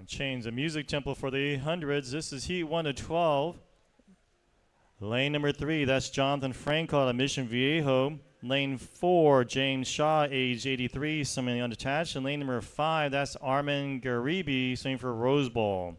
Change the music tempo for the 800s. This is Heat 1 to 12. Lane number 3, that's Jonathan Franco out of Mission Viejo. Lane 4, James Shaw, age 83, swimming unattached. And lane number 5, that's Armin Garibi, swimming for Rose Bowl.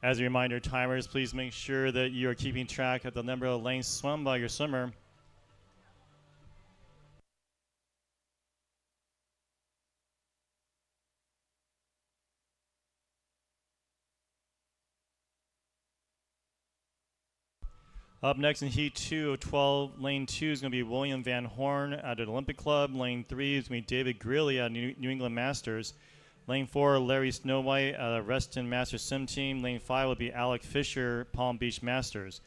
As a reminder, timers, please make sure that you are keeping track of the number of lanes swum by your swimmer. Up next in Heat 2 of 12, Lane 2 is going to be William Van Horn out of the Olympic Club. Lane 3 is going to be David Greeley out of New England Masters. Lane 4, Larry Snowhite out of Reston Masters Sim Team. Lane 5 will be Alec Fisher, Palm Beach Masters.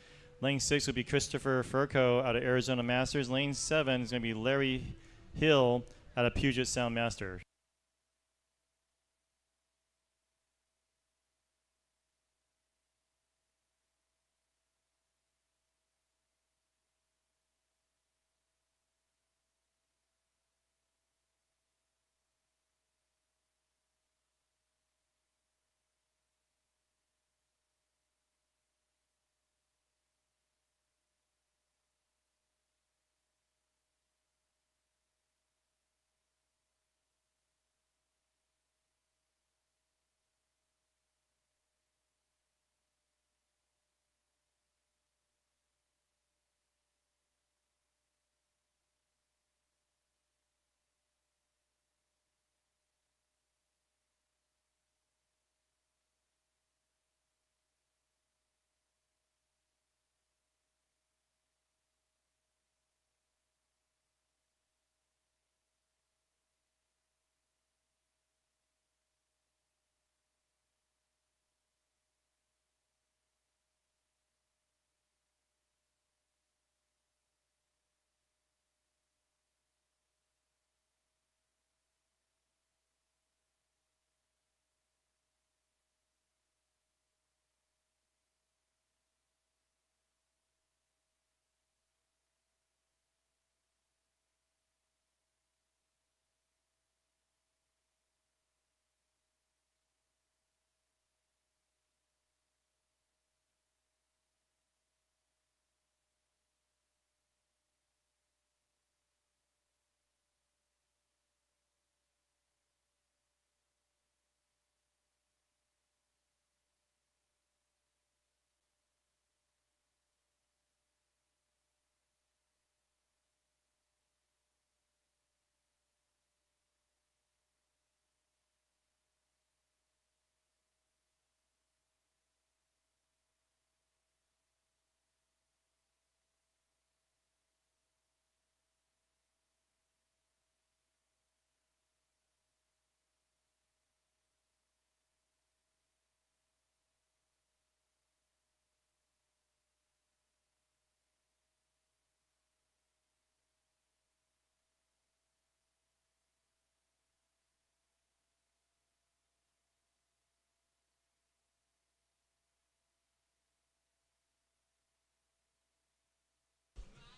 Lane 6 will be Christopher Furco out of Arizona Masters. Lane 7 is going to be Larry Hill out of Puget Sound Masters.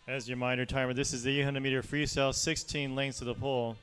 As your minor timer, this is the 800-meter freestyle, 16 lengths to the pole.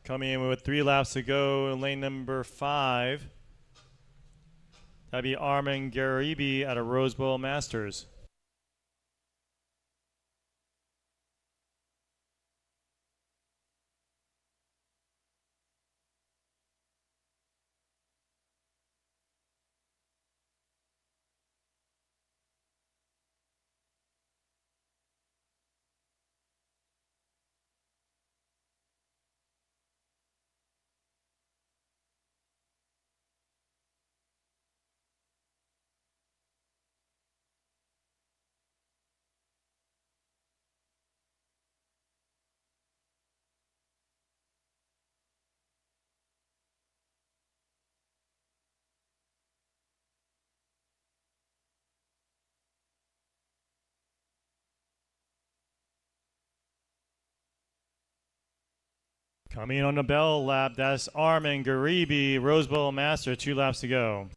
Coming in with 3 laps to go in lane number 5. That'd be Armin Garibi at a Rose Bowl Masters. Coming on the bell lap, that's Armin Garibi, Rose Bowl Master, 2 laps to go.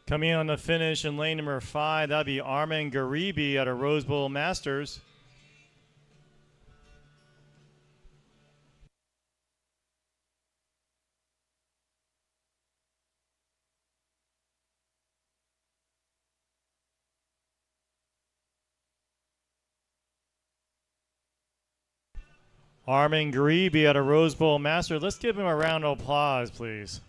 Coming on the finish in lane number 5, that'd be Armin Garibi at a Rose Bowl Masters. Armin Garibi at a Rose Bowl Masters. Let's give him a round of applause, please.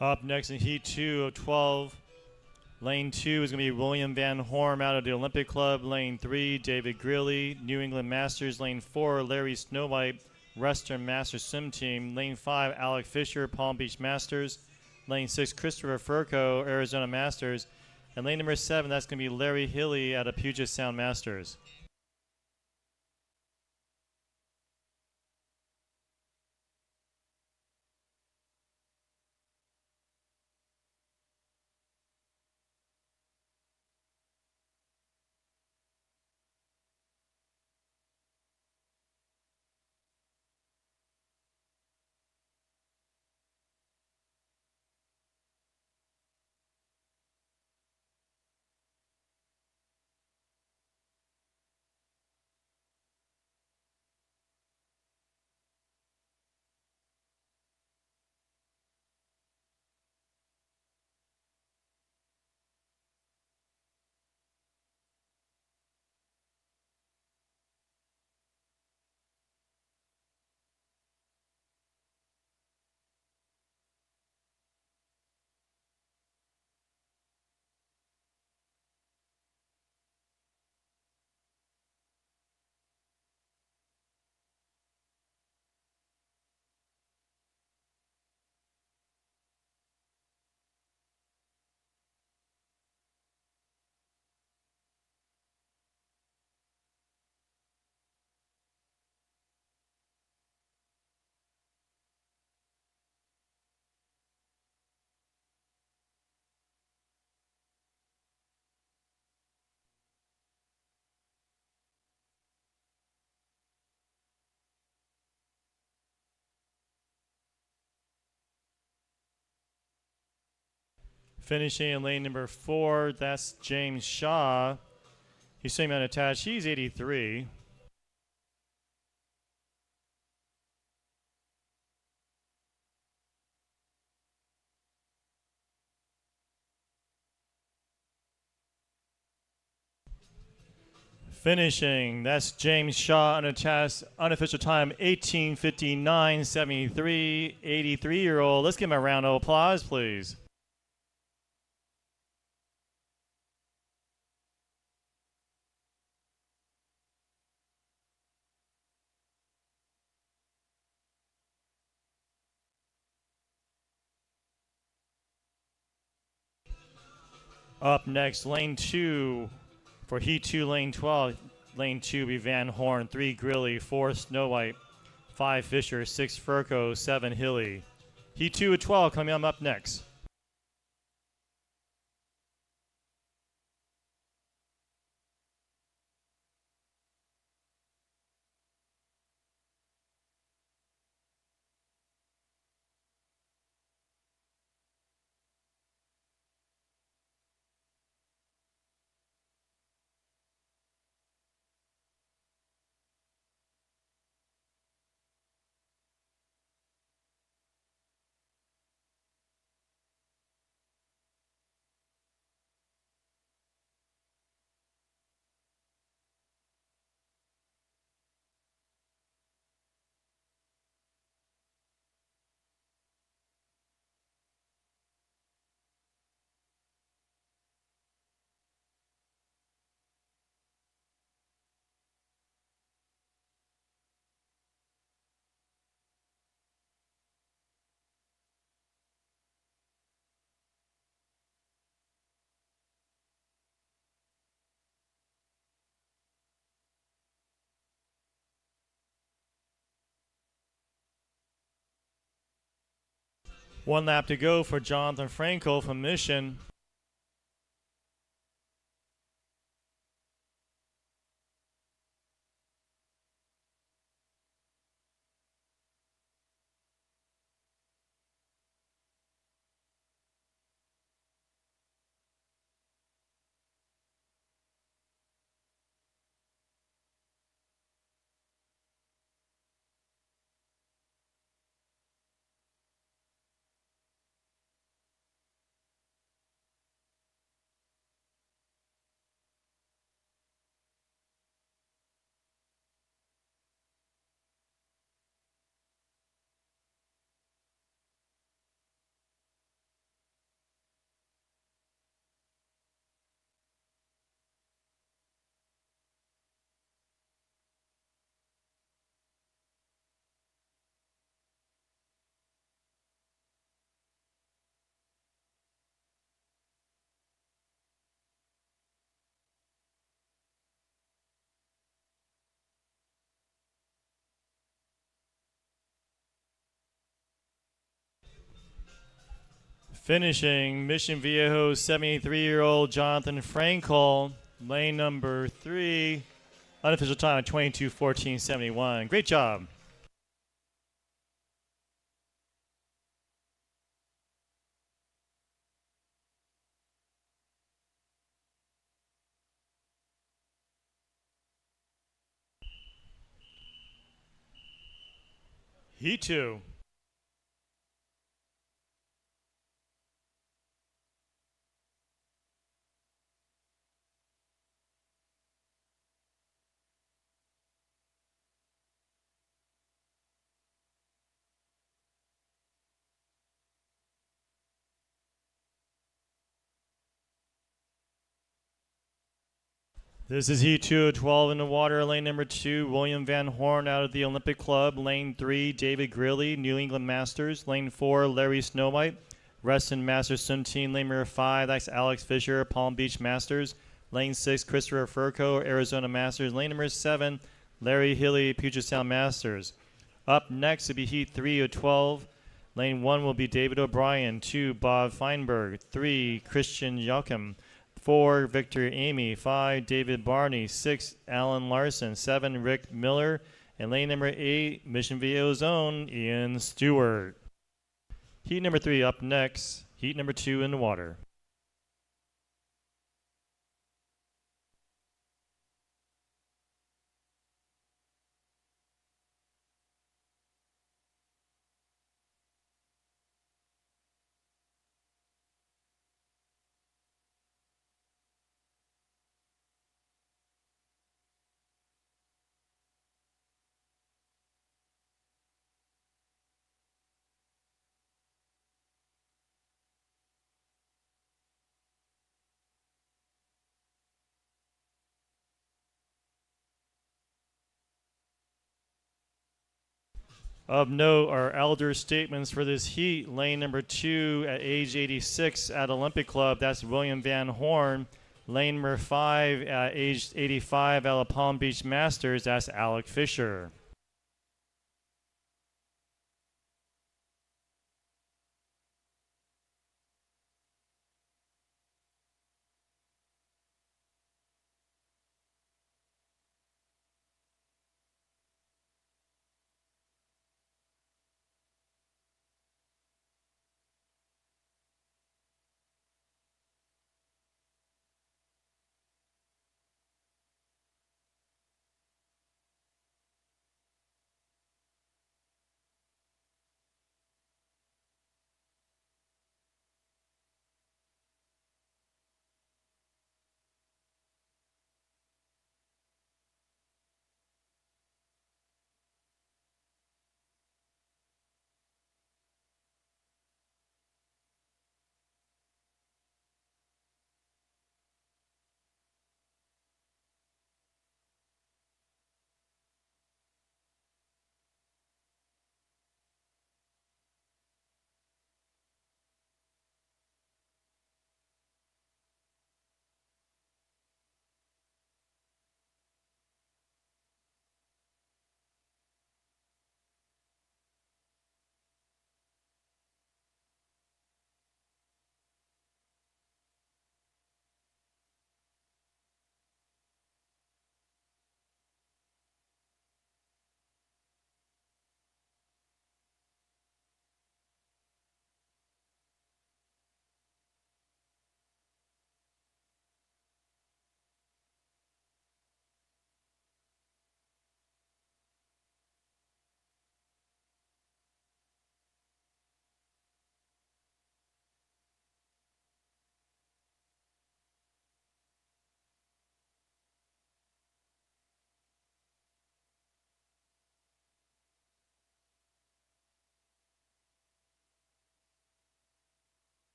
Up next in Heat 2 of 12, Lane 2 is going to be William Van Horn out of the Olympic Club. Lane 3, David Greeley, New England Masters. Lane 4, Larry Snowhite, Western Masters Swim Team. Lane 5, Alec Fisher, Palm Beach Masters. Lane 6, Christopher Furco, Arizona Masters. And lane number 7, that's going to be Larry Hilly out of Puget Sound Masters. Finishing in lane number 4, that's James Shaw. He's swimming unattached. He's 83. Finishing, that's James Shaw unattached, unofficial time 18:59.73, 83-year-old. Let's give him a round of applause, please. Up next, lane 2 for Heat 2, lane 12. Lane 2 be Van Horn, 3 Grilly, 4 Snow White, 5 Fisher, 6 Furco, 7 Hilly. Heat 2 at 12 coming up next. One lap to go for Jonathan Franco from Mission. Finishing, Mission Viejo, 73-year-old Jonathan Frankel, lane number 3, unofficial time at 22:14.71. Great job. Heat 2. This is Heat 2 of 12 in the water. Lane number 2, William Van Horn out of the Olympic Club. Lane 3, David Grilly, New England Masters. Lane 4, Larry Snowhite, Reston Masters 17. Lane number 5, that's Alex Fisher, Palm Beach Masters. Lane 6, Christopher Furco, Arizona Masters. Lane number 7, Larry Hilly, Puget Sound Masters. Up next will be Heat 3 of 12. Lane 1 will be David O'Brien. 2, Bob Feinberg. 3, Christian Joachim. 4, Victor Amy. 5, David Barney. 6, Alan Larson. 7, Rick Miller. And lane number 8, Mission Viejo's own Ian Stewart. Heat number 3 up next. Heat number 2 in the water. Of note are elder statements for this heat. Lane number 2 at age 86 at Olympic Club, that's William Van Horn. Lane number 5 at age 85 at La Palm Beach Masters, that's Alec Fisher.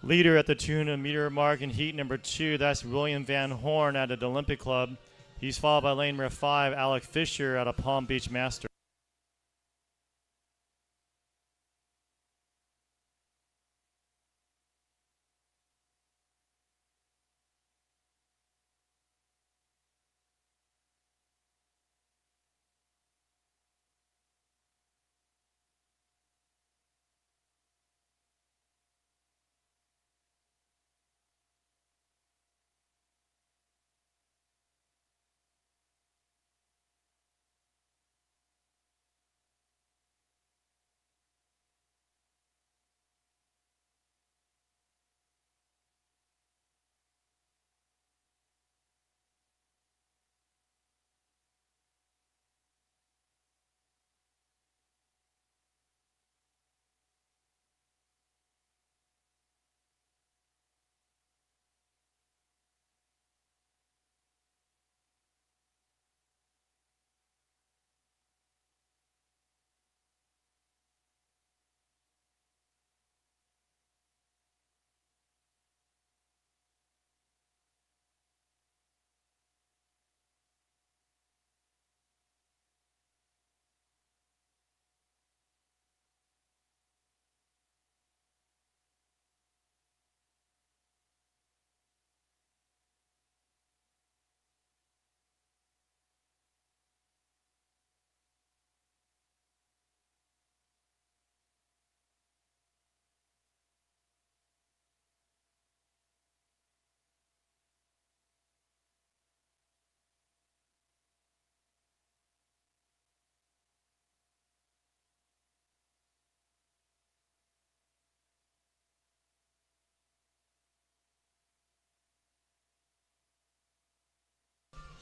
Leader at the 200-meter mark in heat number 2, that's William Van Horn at the Olympic Club. He's followed by lane number 5, Alec Fisher at a Palm Beach Masters.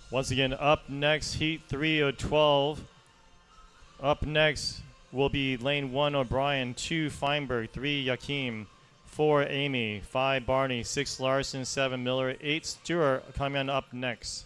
Once again, up next, heat 3 of 12. Up next will be lane 1, O'Brien, 2, Feinberg, 3, Yakim, 4, Amy, 5, Barney, 6, Larson, 7, Miller, 8, Stewart coming on up next.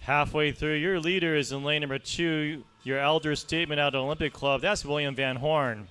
Halfway through, your leader is in lane number 2, your elder statement out of Olympic Club. That's William Van Horn.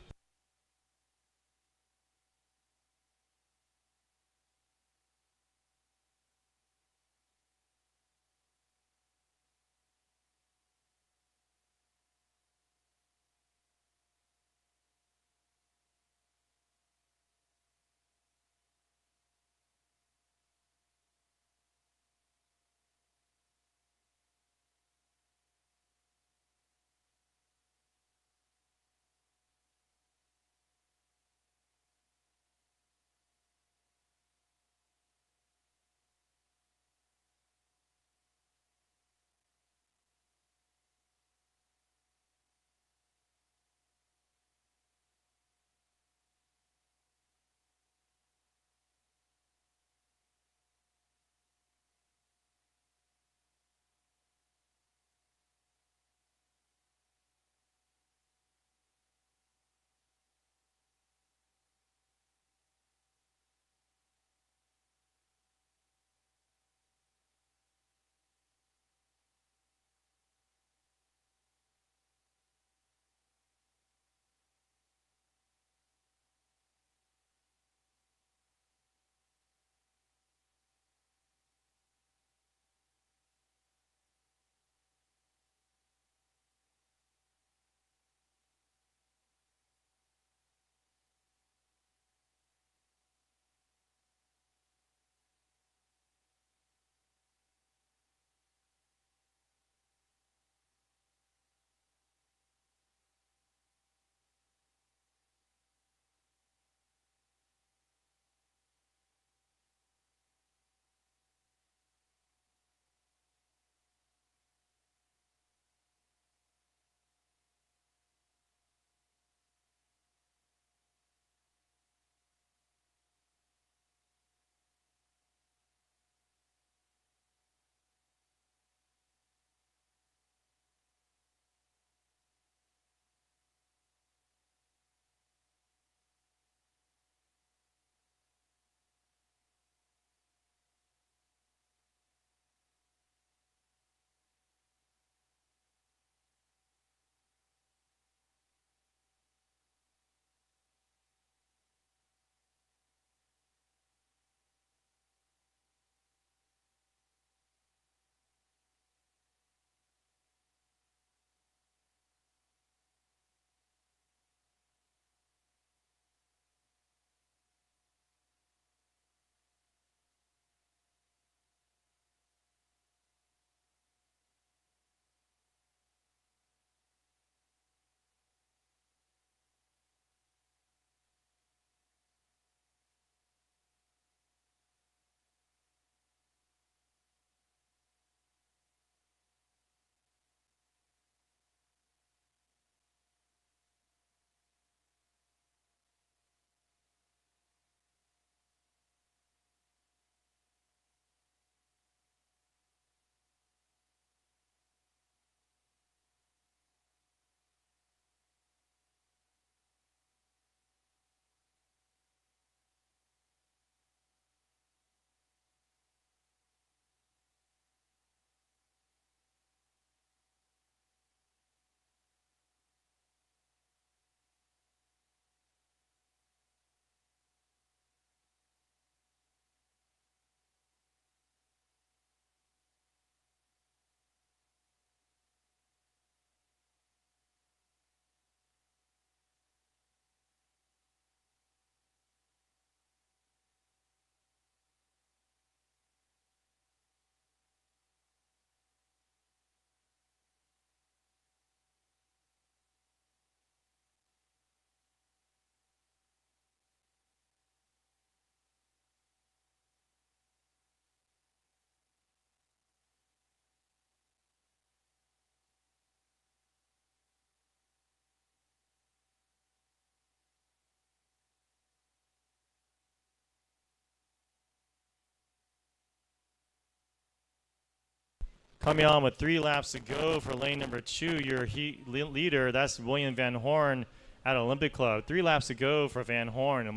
Coming on with 3 laps to go for lane number 2, your heat leader, that's William Van Horn at Olympic Club. 3 laps to go for Van Horn.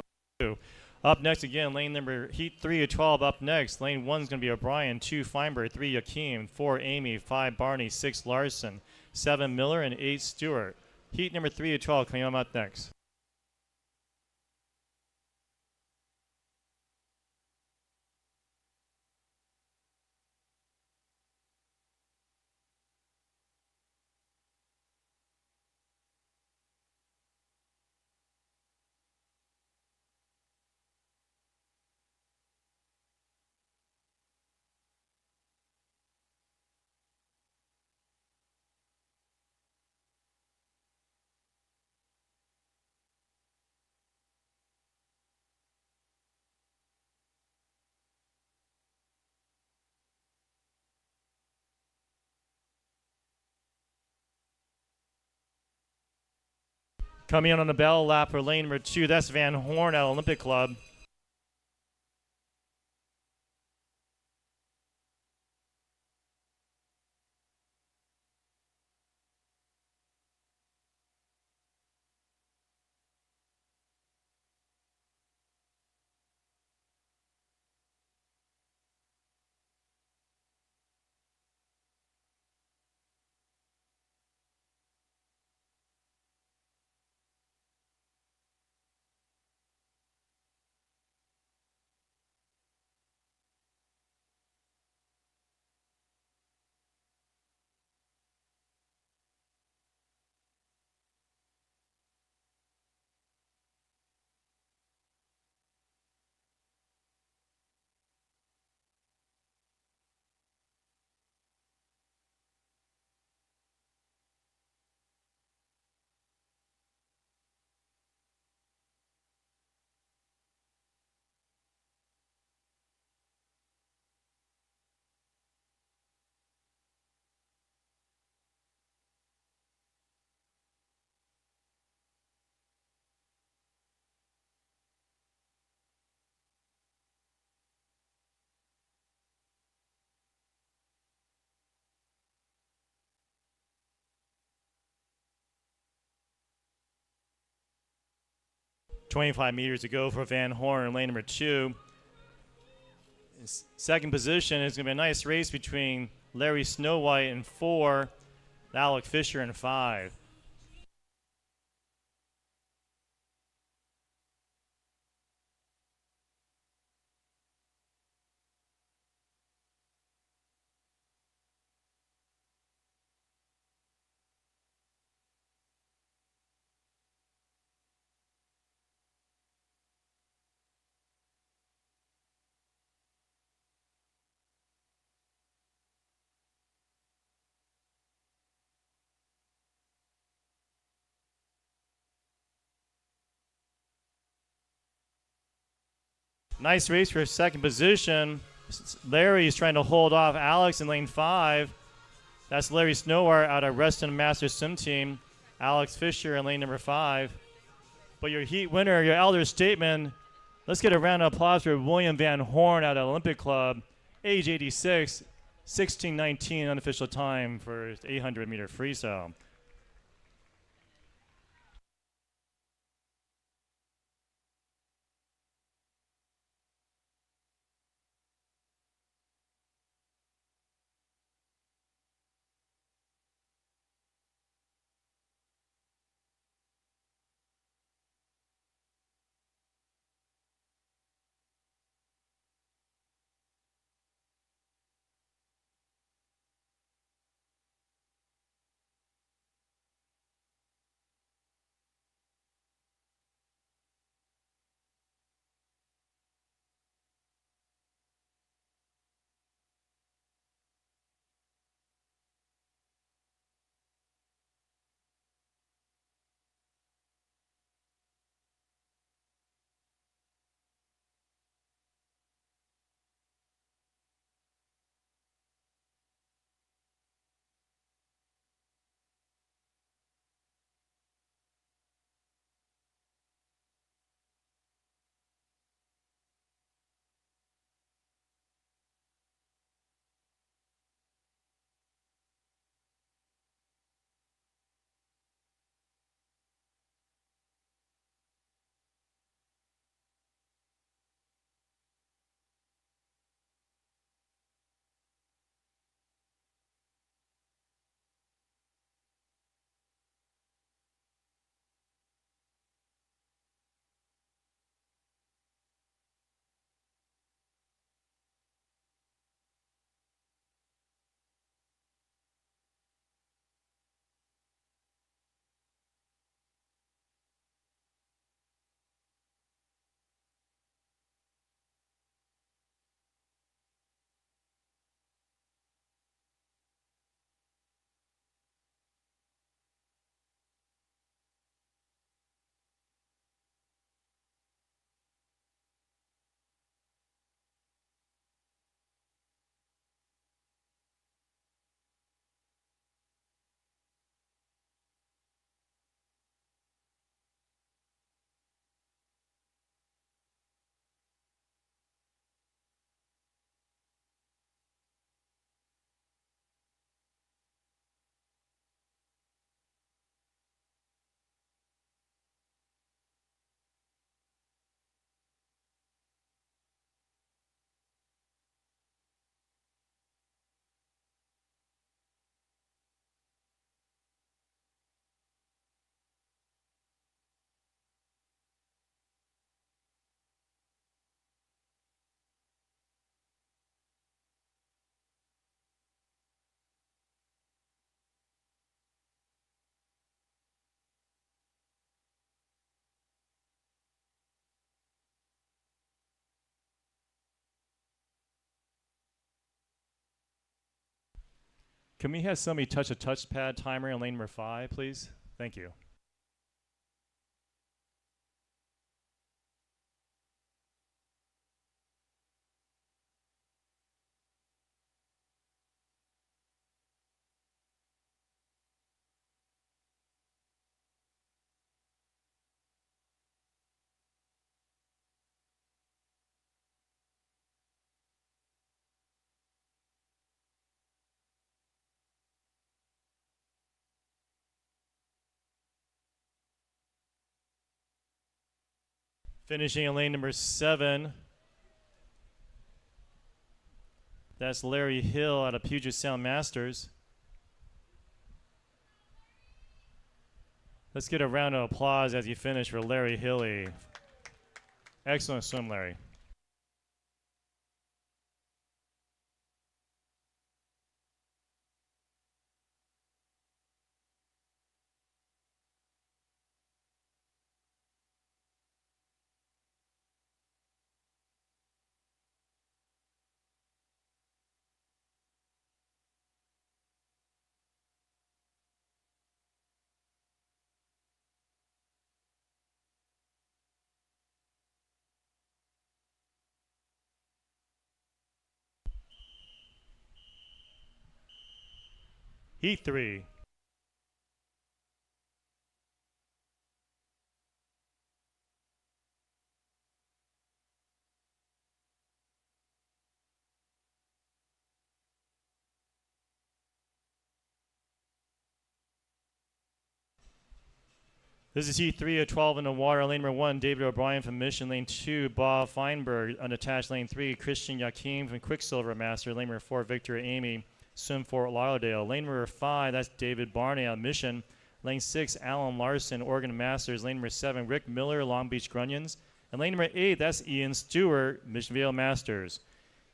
Up next again, heat 3 of 12 up next. Lane 1 is going to be O'Brien, 2 Feinberg, 3 Yakim, 4 Amy, 5 Barney, 6 Larson, 7 Miller, and 8 Stewart. Heat number 3 of 12 coming up next. Coming in on the bell lap for lane number 2, that's Van Horn at Olympic Club. .25 meters to go for Van Horn in lane number 2. Second position is going to be a nice race between Larry Snowhite in 4, Alec Fisher in 5. Nice race for second position. Larry is trying to hold off Alex in lane 5. That's Larry Snowhite out of Reston Master Sim Team. Alex Fisher in lane number 5. But your heat winner, your elder statesman, let's get a round of applause for William Van Horn out of Olympic Club, age 86, 16:19 unofficial time for 800-meter freestyle. Can we have somebody touch a touchpad timer in lane number 5, please? Thank you. Finishing in lane number 7. That's Larry Hill out of Puget Sound Masters. Let's get a round of applause as you finish for Larry Hilly. Excellent swim, Larry. Heat 3. This is Heat 3 of 12 in the water. Lane number 1, David O'Brien from Mission. Lane 2, Bob Feinberg. Unattached. Lane 3, Christian Yakim from Quicksilver Master. Lane number 4, Victor Amy, Swim Fort Lauderdale. Lane number 5, that's David Barney on Mission. Lane 6, Alan Larson, Oregon Masters. Lane number 7, Rick Miller, Long Beach Grunions. And lane number 8, that's Ian Stewart, Mission Viejo Masters.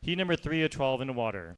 Heat number 3 of 12 in the water.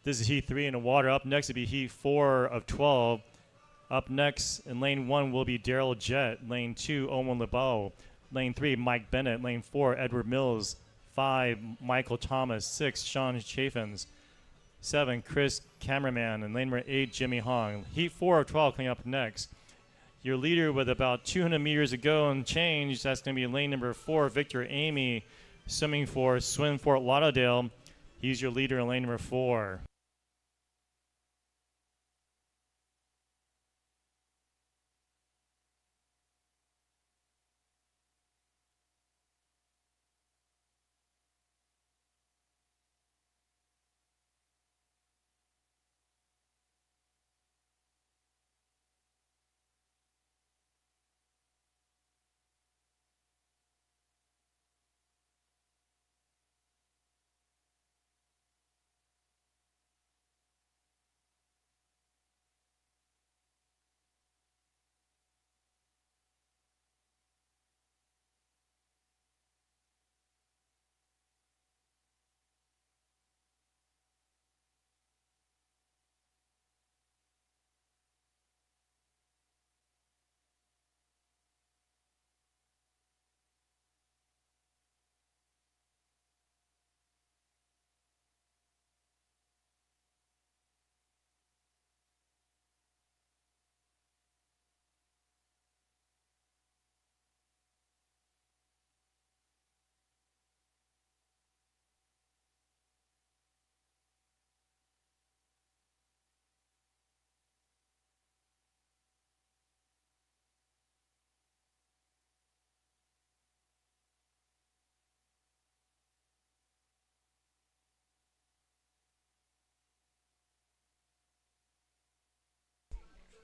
This is heat 3 in the water. Up next will be heat 4 of 12. Up next in lane 1 will be Daryl Jett. Lane 2, Owen LeBeau. Lane 3, Mike Bennett. Lane 4, Edward Mills. 5, Michael Thomas. 6, Sean Chaffins. 7, Chris Cameraman. And lane number 8, Jimmy Hong. Heat 4 of 12 coming up next. Your leader with about 200 meters to go and change, that's going to be lane number 4, Victor Amy, swimming for Swim Fort Lauderdale. He's your leader in lane number 4.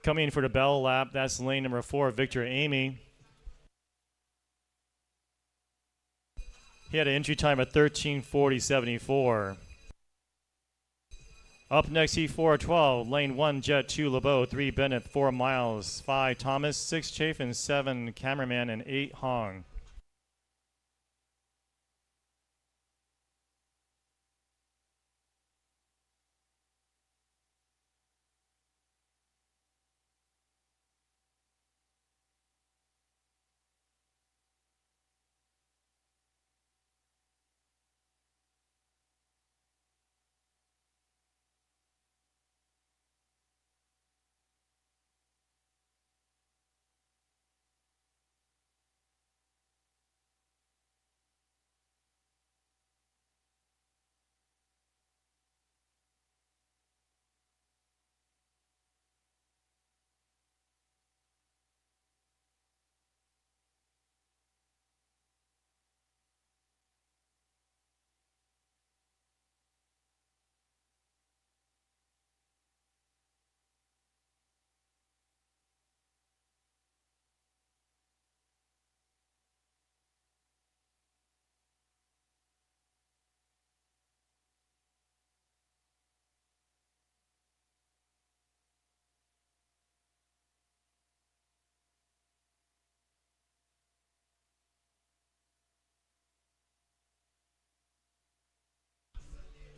Coming for the bell lap, that's lane number 4, Victor Amy. He had an entry time of 13:40.74. Up next, heat 4 of 12, lane 1, Jet, 2, LeBeau, 3, Bennett, 4, Miles, 5, Thomas, 6, Chafin, 7, Cameraman, and 8, Hong.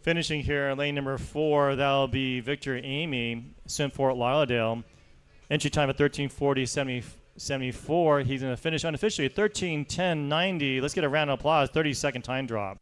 Finishing here, lane number 4, that'll be Victor Amy, Swim Fort Lauderdale. Entry time at 13:40.74. He's going to finish unofficially at 13:10.90. Let's get a round of applause. 30-second time drop.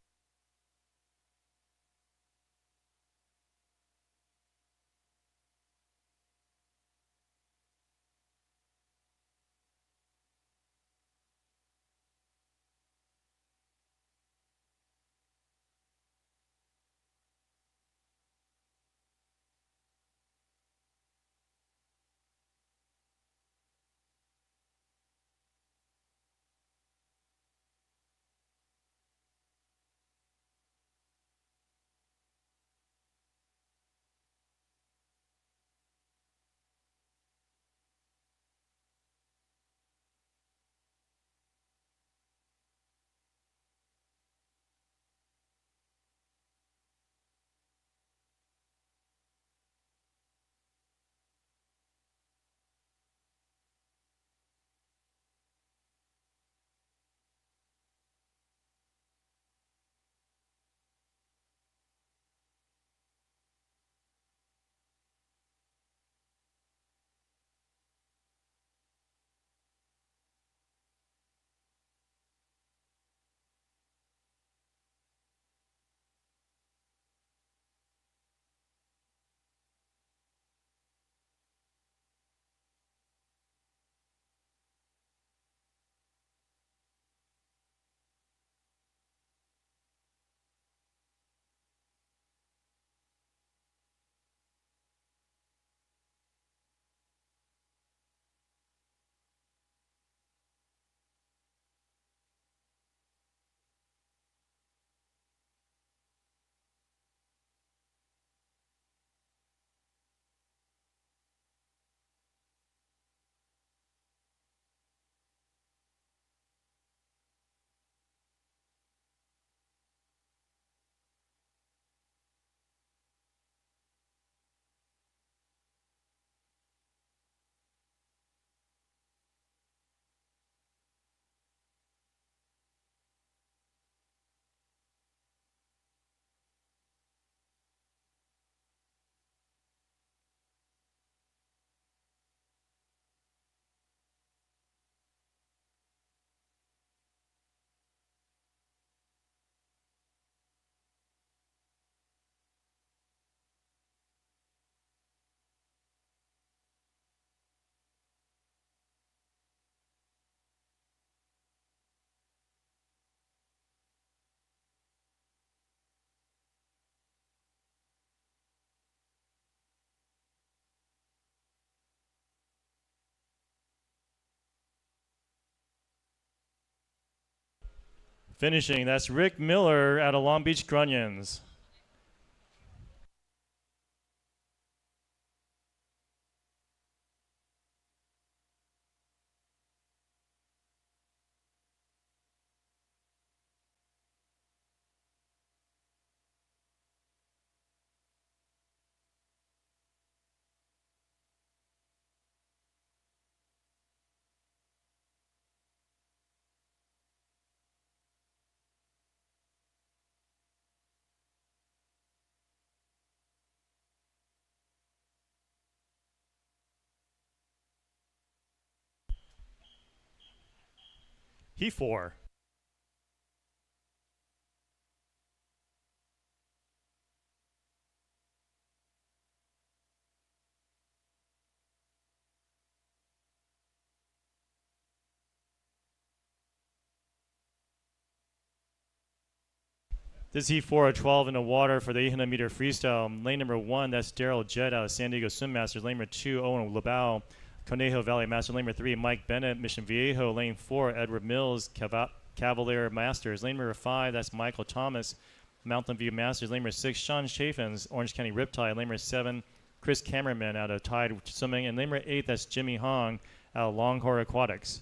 Finishing, that's Rick Miller out of Long Beach Grunions. He 4. This is Heat 4 12 in the water for the 800-meter freestyle. Lane number 1, that's Daryl Jett out of San Diego Swim Masters. Lane number 2, Owen Labau, Conejo Valley Master. Lane number 3, Mike Bennett, Mission Viejo. Lane 4, Edward Mills, Cavalier Masters. Lane number 5, that's Michael Thomas, Mountain View Masters. Lane number 6, Sean Chaffins, Orange County Riptide. Lane number 7, Chris Cameraman out of Tide Swimming. And lane number 8, that's Jimmy Hong out of Longhorn Aquatics.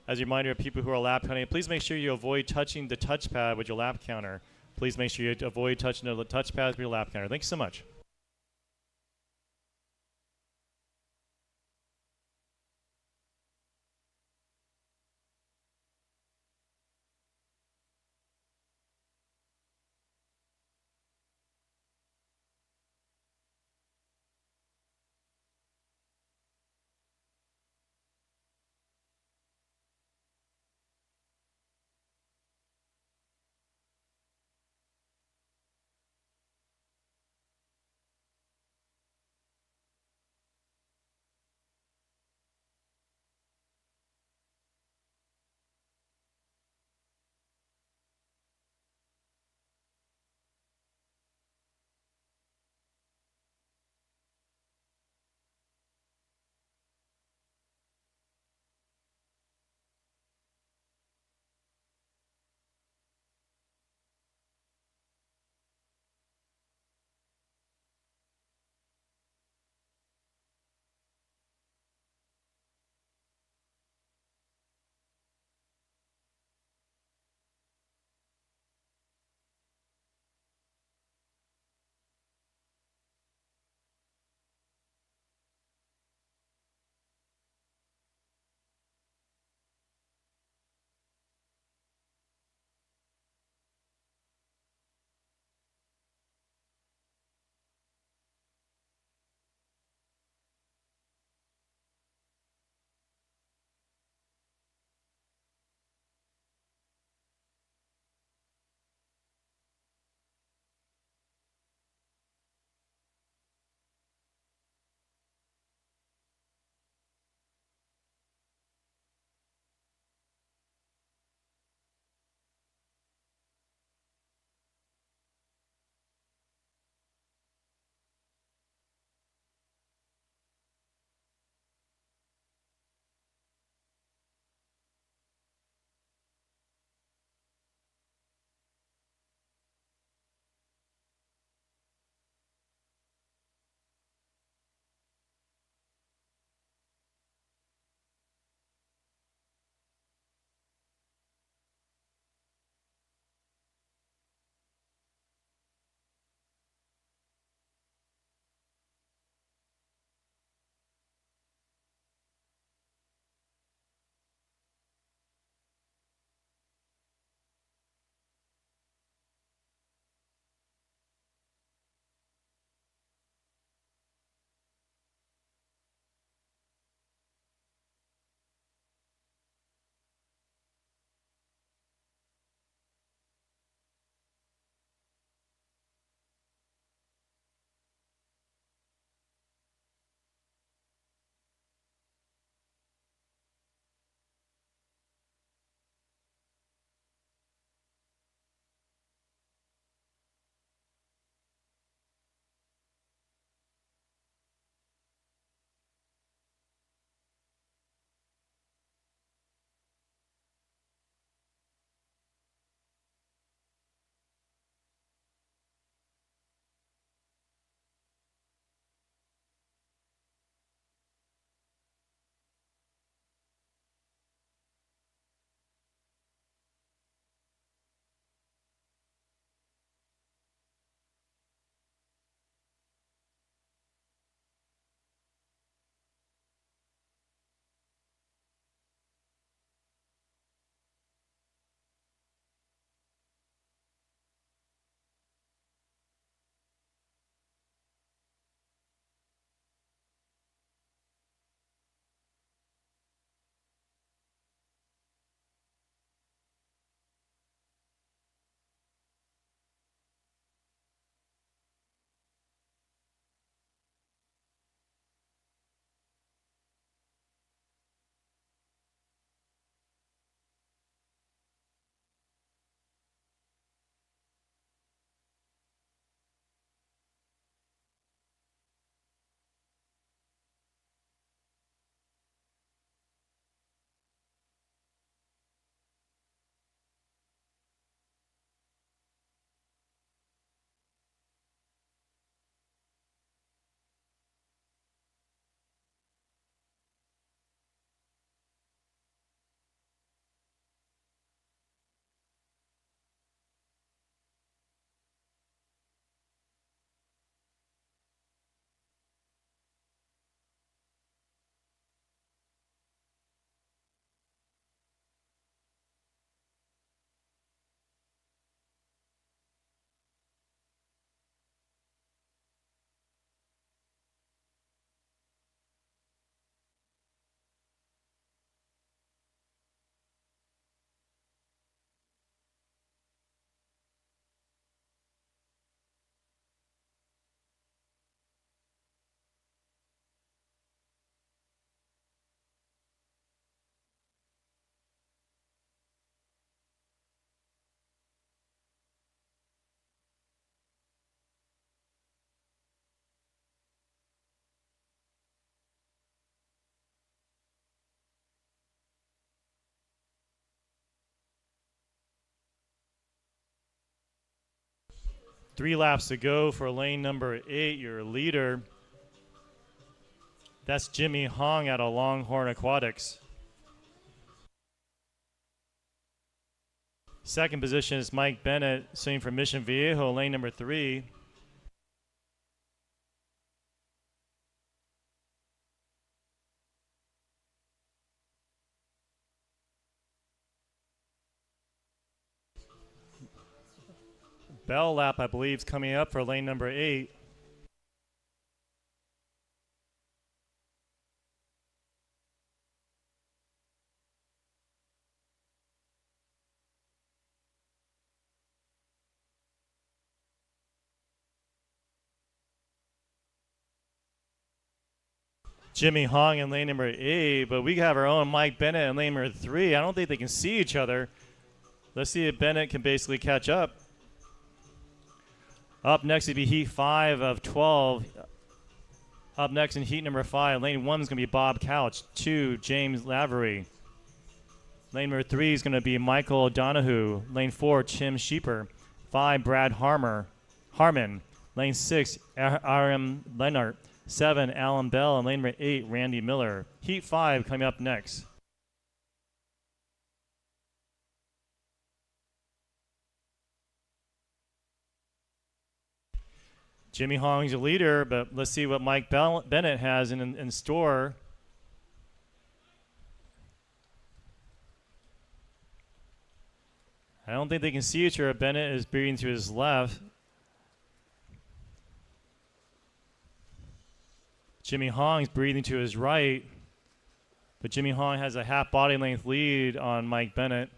As a reminder of people who are lap counting, please make sure you avoid touching the touchpad with your lap counter. Please make sure you avoid touching the touchpad with your lap counter. Thanks so much. 3 laps to go for lane number 8, your leader. That's Jimmy Hong out of Longhorn Aquatics. Second position is Mike Bennett, swimming for Mission Viejo, lane number 3. Bell lap, I believe, is coming up for lane number 8. Jimmy Hong in lane number 8, but we have our own Mike Bennett in lane number 3. I don't think they can see each other. Let's see if Bennett can basically catch up. Up next would be heat 5 of 12. Up next in heat number 5, lane 1 is going to be Bob Couch. 2, James Lavery. Lane number 3 is going to be Michael Donahue. Lane 4, Tim Sheeper. 5, Brad Harmon. Lane 6, R.M. Lennart. 7, Alan Bell. And lane number 8, Randy Miller. Heat 5 coming up next. Jimmy Hong's your leader, but let's see what Mike Bennett has in store. I don't think they can see each other. Bennett is breathing to his left. Jimmy Hong's breathing to his right, but Jimmy Hong has a half body length lead on Mike Bennett.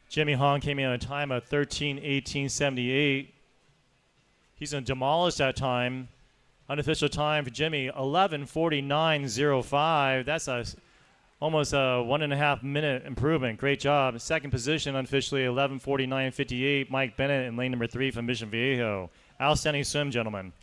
Jimmy Hong came in on a time of 13:18.78. He's going to demolish that time. Unofficial time for Jimmy, 11:49.05. That's almost a 1.5 minute improvement. Great job. Second position, unofficially, 11:49.58. Mike Bennett in lane number 3 from Mission Viejo. Outstanding swim, gentlemen.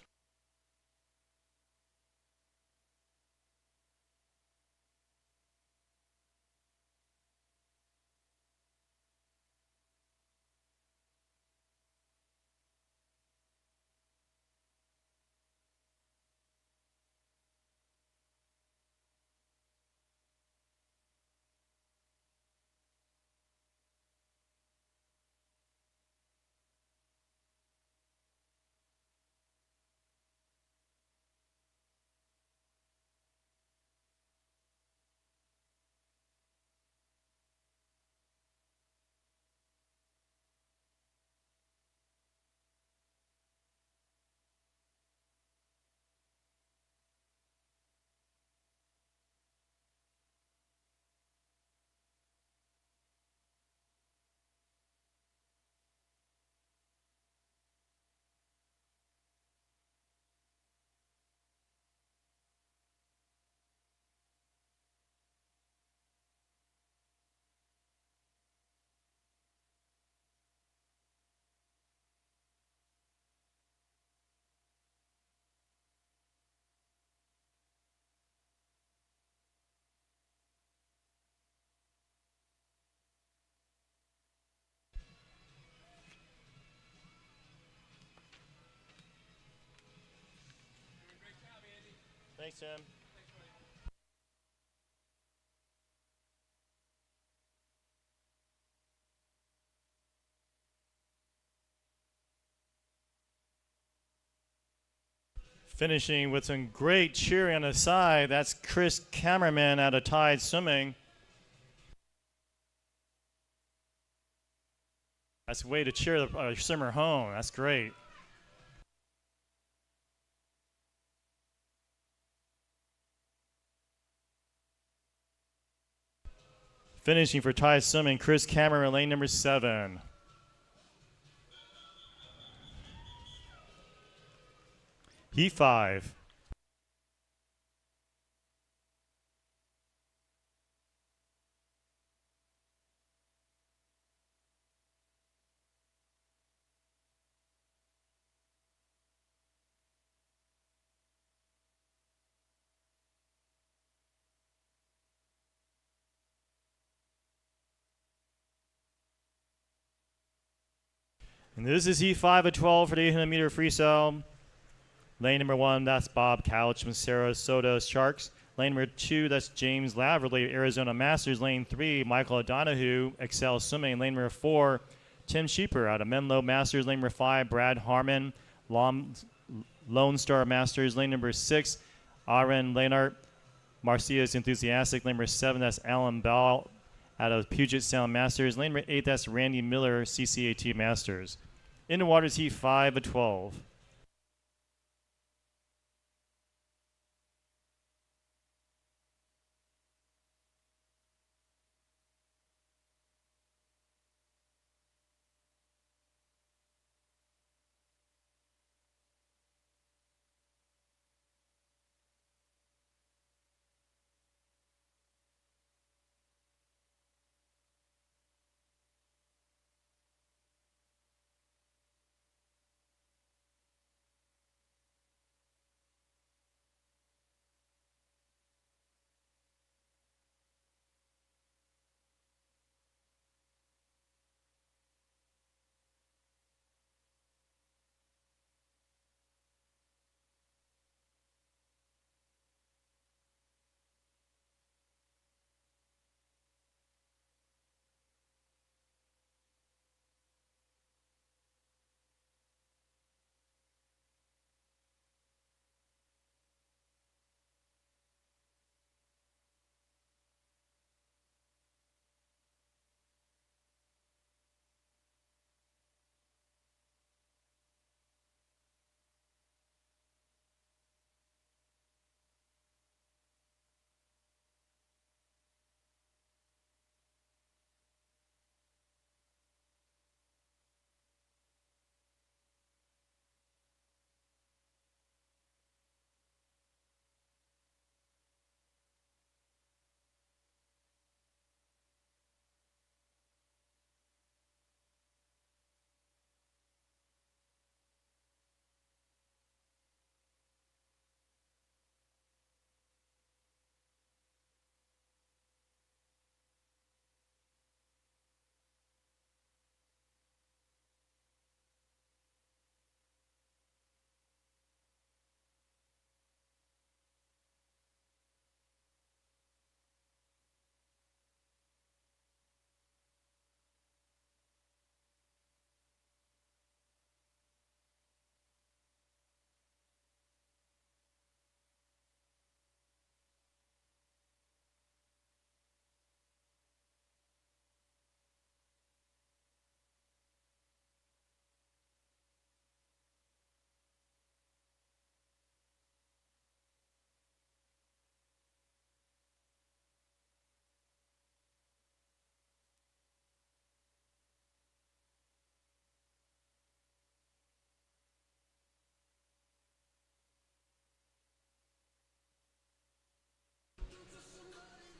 Thanks, Tim. Finishing with some great cheering on the side. That's Chris Cameraman out of Tide Swimming. That's a way to cheer the swimmer home. That's great. Finishing for Tide Swimming, Chris Cameron, lane number 7. Heat 5. And this is heat 5 of 12 for the 800-meter freestyle. Lane number 1, that's Bob Couch, Sarasota Sharks. Lane number 2, that's James Laverly, Arizona Masters. Lane 3, Michael O'Donohue, Excel Swimming. Lane number 4, Tim Sheeper out of Menlo Masters. Lane number 5, Brad Harmon, Lone Star Masters. Lane number 6, Aaron Leonard, Marcia's Enthusiastic. Lane number 7, that's Alan Ball out of Puget Sound Masters. Lane number 8, that's Randy Miller, CCAT Masters. In the waters, heat 5 of 12.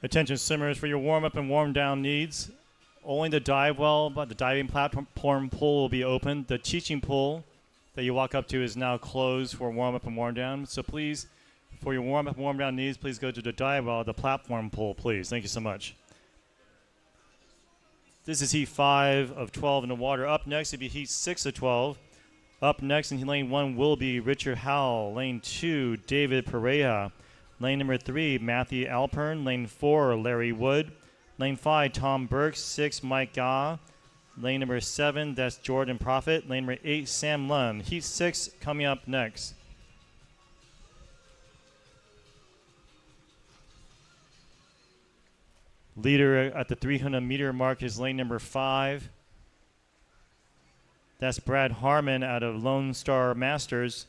Attention swimmers, for your warm-up and warm-down needs, only the dive well, but the diving platform pool will be open. The teaching pool that you walk up to is now closed for warm-up and warm-down. So please, for your warm-up and warm-down needs, please go to the dive well, the platform pool, please. Thank you so much. This is heat 5 of 12 in the water. Up next will be heat 6 of 12. Up next in lane 1 will be Richard Howell. Lane 2, David Pereira. Lane number 3, Matthew Alpern. Lane 4, Larry Wood. Lane 5, Tom Burke. 6, Mike Gaw. Lane number 7, that's Jordan Profit. Lane number 8, Sam Lund. Heat 6 coming up next. Leader at the 300-meter mark is lane number 5. That's Brad Harmon out of Lone Star Masters.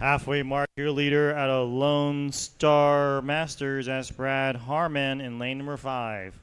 Halfway mark, your leader at a Lone Star Masters. That's Brad Harmon in lane number 5.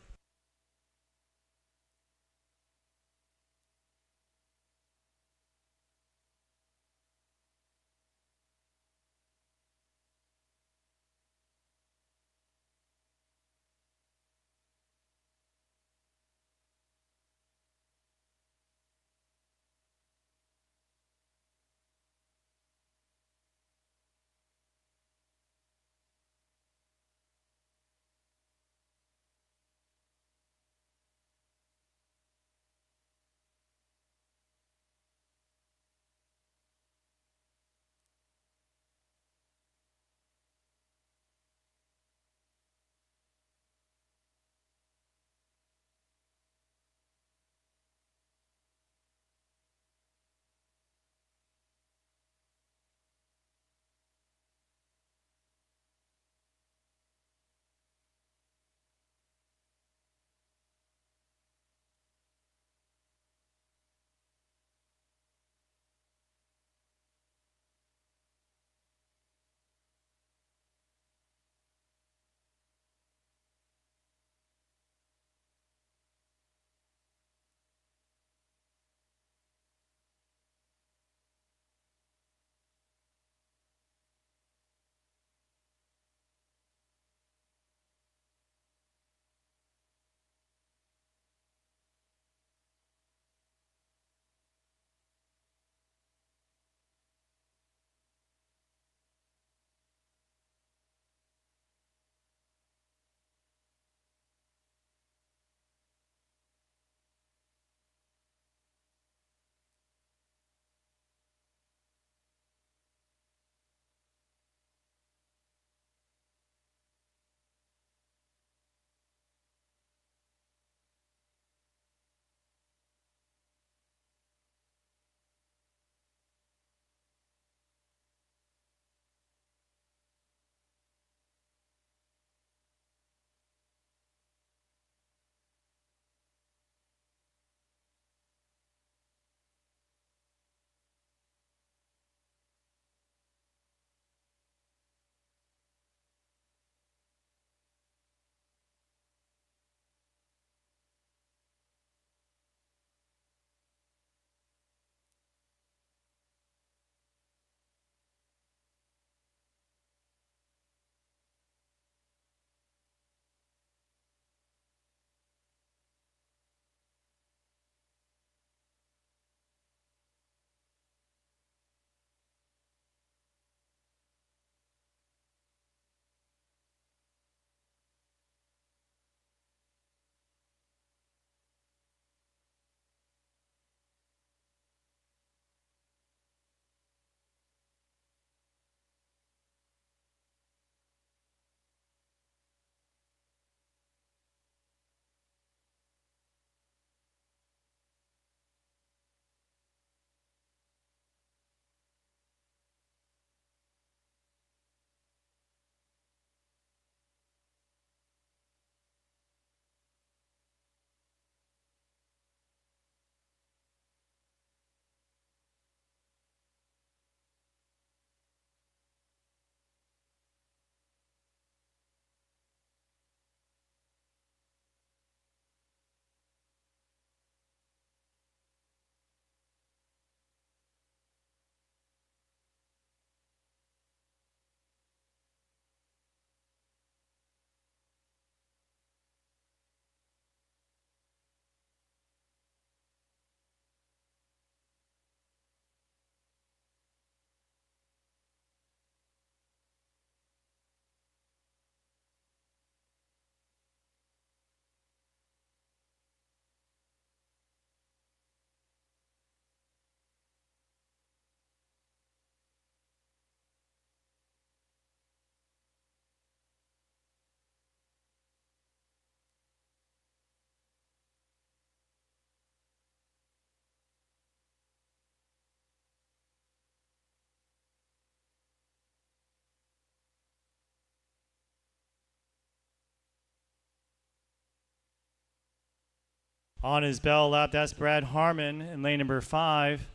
On his bell lap, that's Brad Harmon in lane number 5.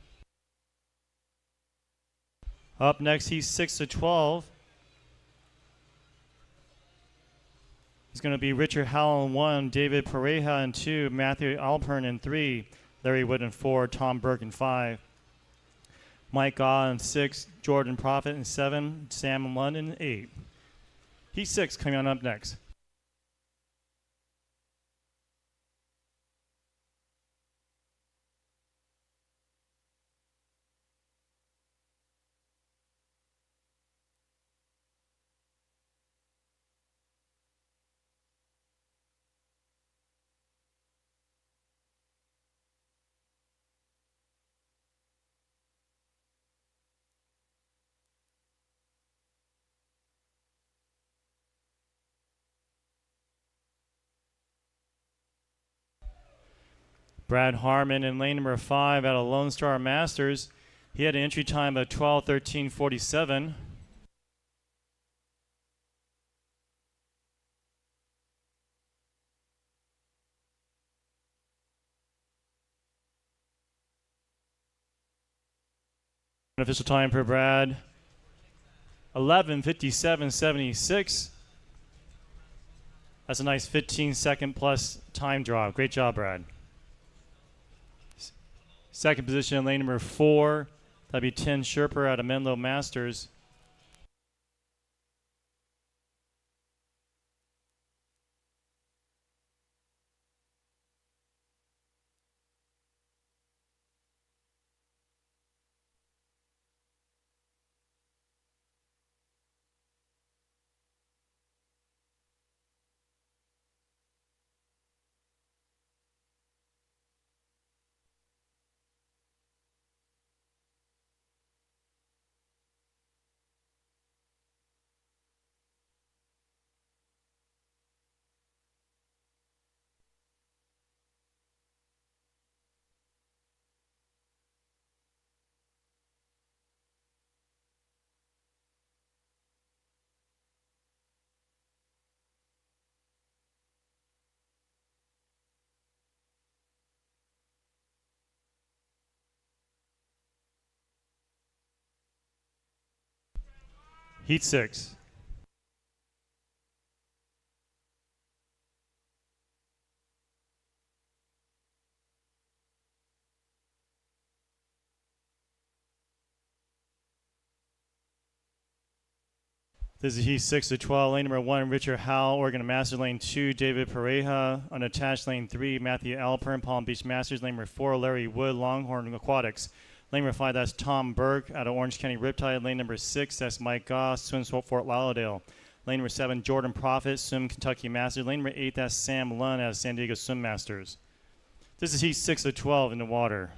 Up next, he's 6 to 12. It's going to be Richard Howell in 1, David Pareja in 2, Matthew Alpern in 3, Larry Wood in 4, Tom Burke in 5, Mike Gaw in 6, Jordan Prophet in 7, Sam London in 8. He's 6 coming on up next. Brad Harmon in lane number 5 out of Lone Star Masters. He had an entry time of 12:13:47. Official time for Brad, 11:57:76. That's a nice 15-second plus time drop. Great job, Brad. Second position in lane number 4. That'd be Tin Sherper out of Menlo Masters. Heat 6. This is Heat 6 to 12. Lane number 1, Richard Howell, Oregon Masters. Lane 2, David Pareja. Unattached, lane 3, Matthew Alpern, Palm Beach Masters. Lane number 4, Larry Wood, Longhorn Aquatics. Lane number 5, that's Tom Burke out of Orange County Riptide. Lane number 6, that's Mike Goss, Swim Fort Lauderdale. Lane number 7, Jordan Prophet, Swim Kentucky Masters. Lane number 8, that's Sam Lund out of San Diego Swim Masters. This is Heat 6 to 12 in the water.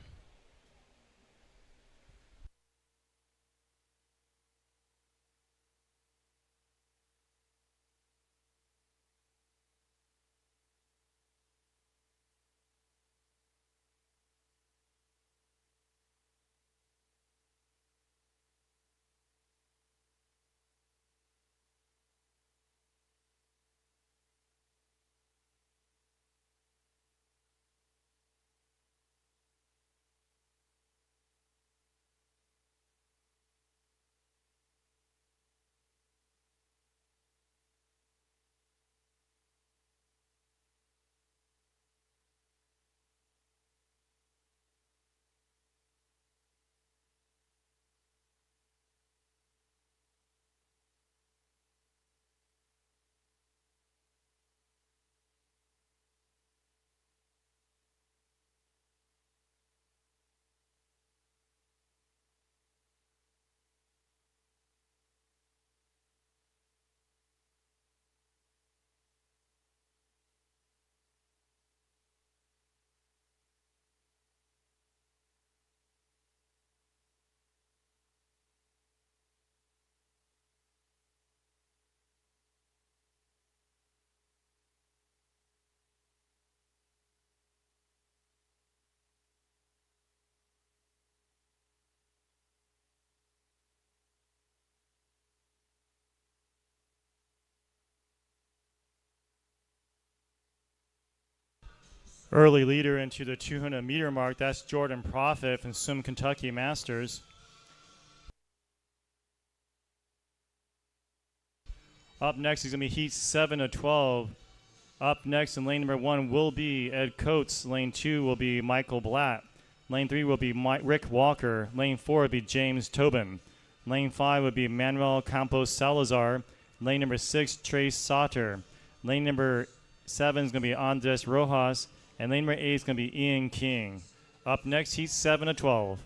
Early leader into the 200-meter mark, that's Jordan Prophet from Swim Kentucky Masters. Up next is going to be heat 7 of 12. Up next in lane number 1 will be Ed Coates. Lane 2 will be Michael Blatt. Lane 3 will be Rick Walker. Lane 4 will be James Tobin. Lane 5 would be Manuel Campos Salazar. Lane number 6, Trace Sauter. Lane number 7 is going to be Andres Rojas. And lane number 8 is going to be Ian King. Up next, heat 7 of 12.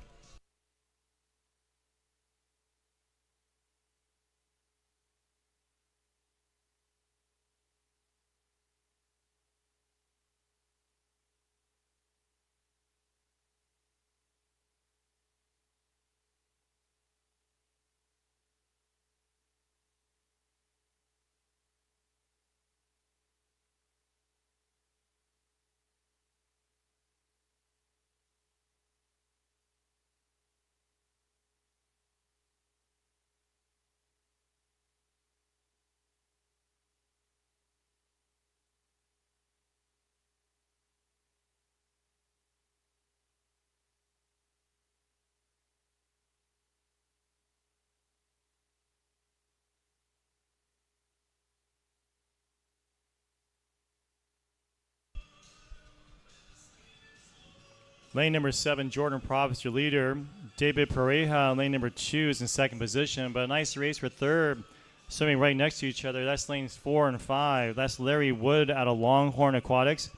Lane number 7, Jordan Prophet, your leader. David Pareja, lane number 2, is in second position, but a nice race for third, swimming right next to each other. That's lanes 4 and 5. That's Larry Wood out of Longhorn Aquatics,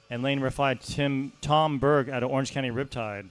and lane number 5, Tom Berg out of Orange County Riptide.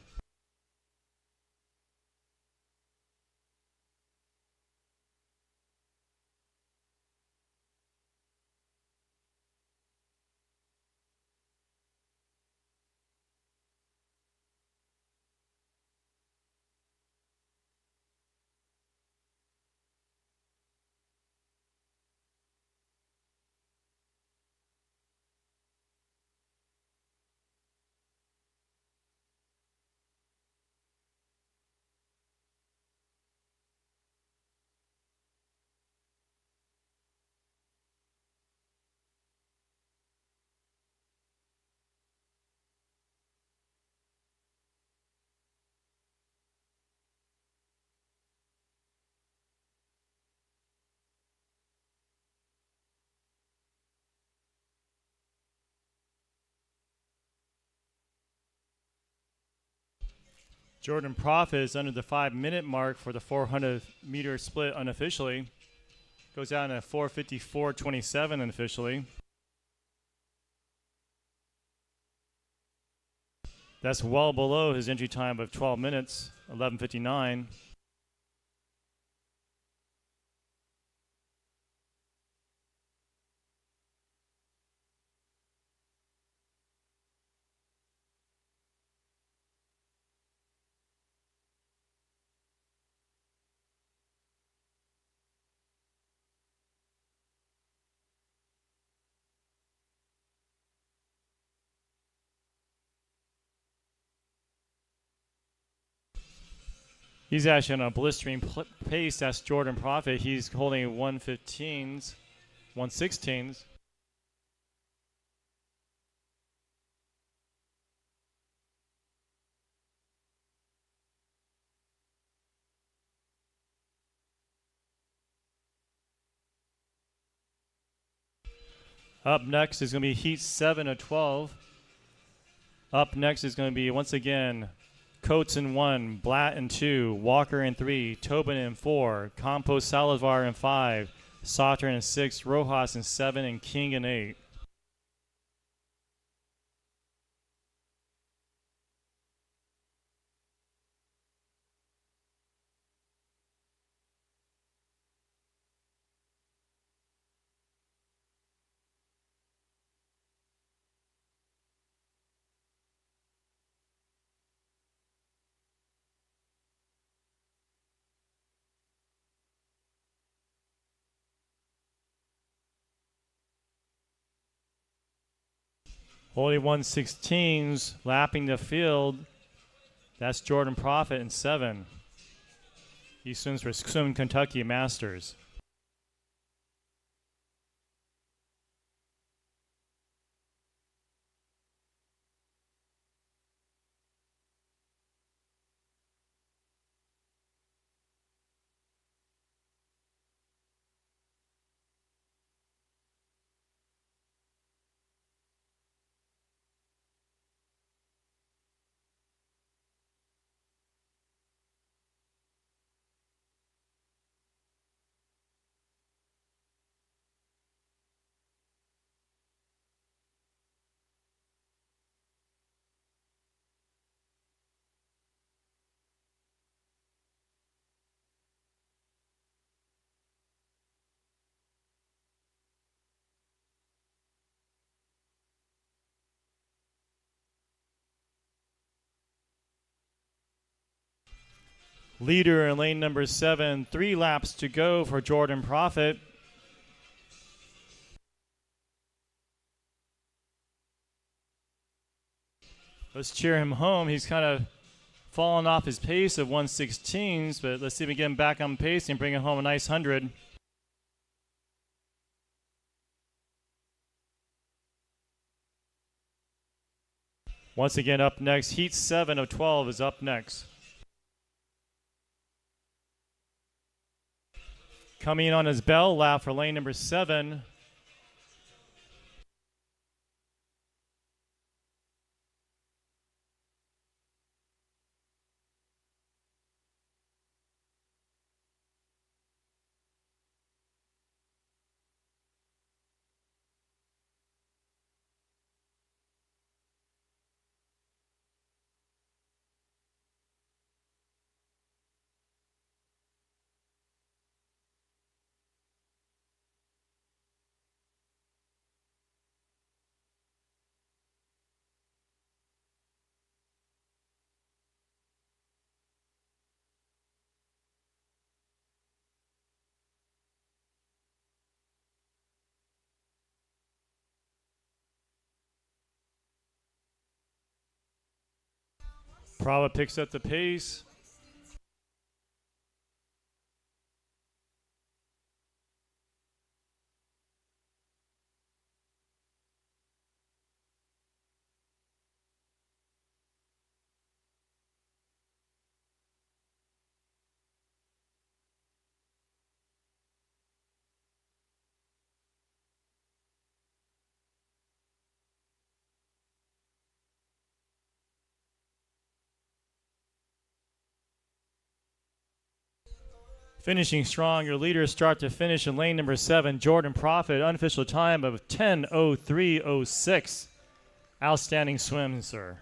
Jordan Prophet is under the 5-minute mark for the 400-meter split unofficially. Goes down at 4:54.27 unofficially. That's well below his entry time of 12 minutes, 11:59. He's actually on a blistering pace. That's Jordan Prophet. He's holding 1:15s, 1:16s. Up next is going to be heat 7 of 12. Up next is going to be, once again, Coates in 1, Blatt in 2, Walker in 3, Tobin in 4, Campos Salazar in 5, Sauter in 6, Rojas in 7, and King in 8. Holding 1:16s, lapping the field. That's Jordan Prophet in 7. He swims for Swim Kentucky Masters. Leader in lane number 7, 3 laps to go for Jordan Prophet. Let's cheer him home. He's kind of fallen off his pace of 116s, but let's see if we get him back on pace and bring him home a nice 100. Once again, up next, heat 7 of 12 is up next. Coming in on his bell lap for lane number 7. Prava picks up the pace. Finishing strong, your leaders start to finish in lane number 7, Jordan Prophet, unofficial time of 10:03:06. Outstanding swim, sir.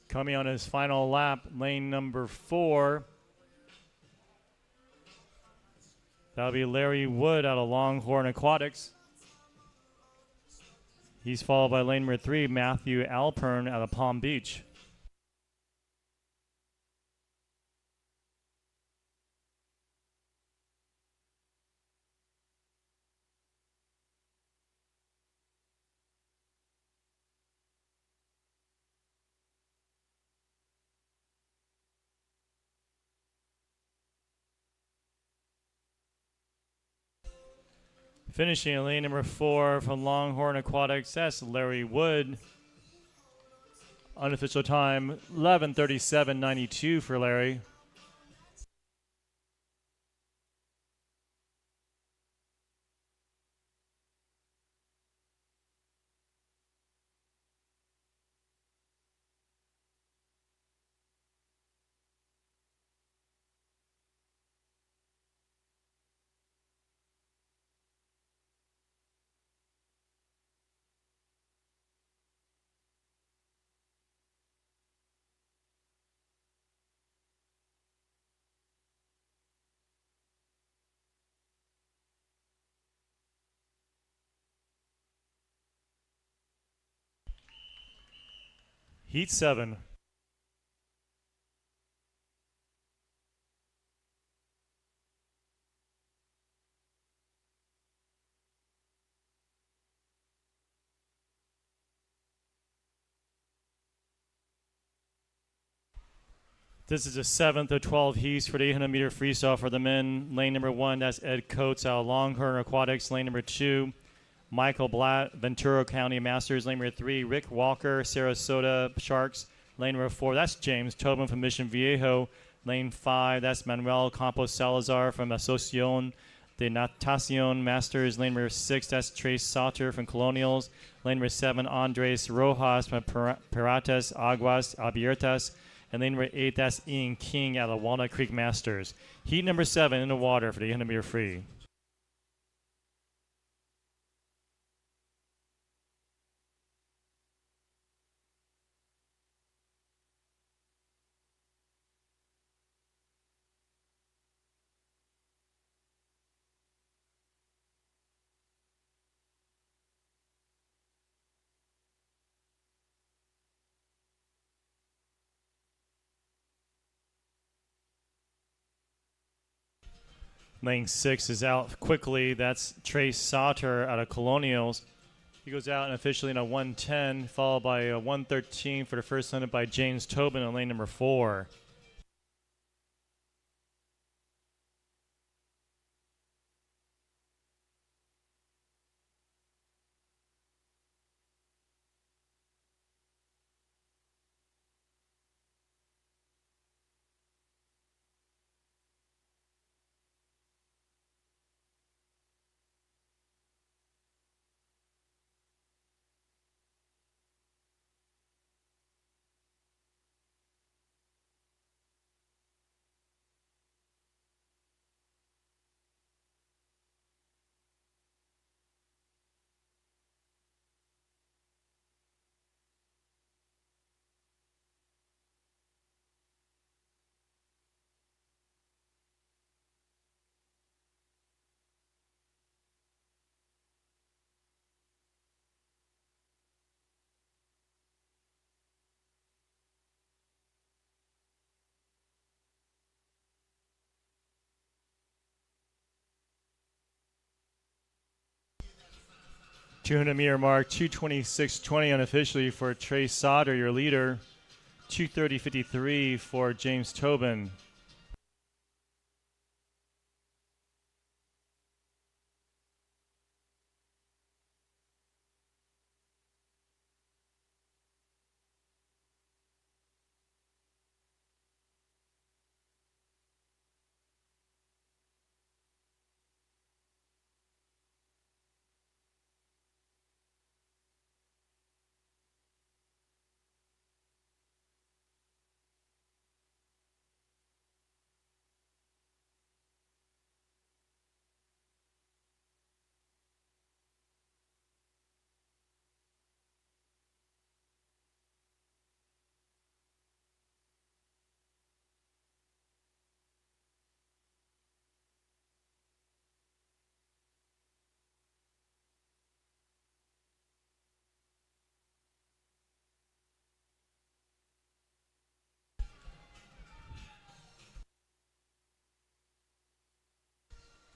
Coming on his final lap, lane number 4. That'll be Larry Wood out of Longhorn Aquatics. He's followed by lane number 3, Matthew Alpern out of Palm Beach. Finishing in lane number 4 from Longhorn Aquatics, that's Larry Wood. Unofficial time, 11:37:92 for Larry. Heat 7. This is the 7th of 12 heats for the 800-meter freestyle for the men. Lane number 1, that's Ed Coates out of Longhorn Aquatics. Lane number 2, Michael Blatt, Ventura County Masters. Lane number 3, Rick Walker, Sarasota Sharks. Lane number 4, that's James Tobin from Mission Viejo. Lane 5, that's Manuel Campos Salazar from Asociación de Natación Masters. Lane number 6, that's Trace Sauter from Colonials. Lane number 7, Andres Rojas from Piratas Aguas Abiertas. And lane number 8, that's Ian King out of Walnut Creek Masters. Heat number 7 in the water for the 800-meter free. Lane 6 is out quickly. That's Trace Sauter out of Colonials. He goes out and officially in a 110, followed by a 113 for the first 100 by James Tobin on lane number 4. .200-meter mark, 2:26.20 unofficially for Trace Sauter, your leader. 2:30.53 for James Tobin.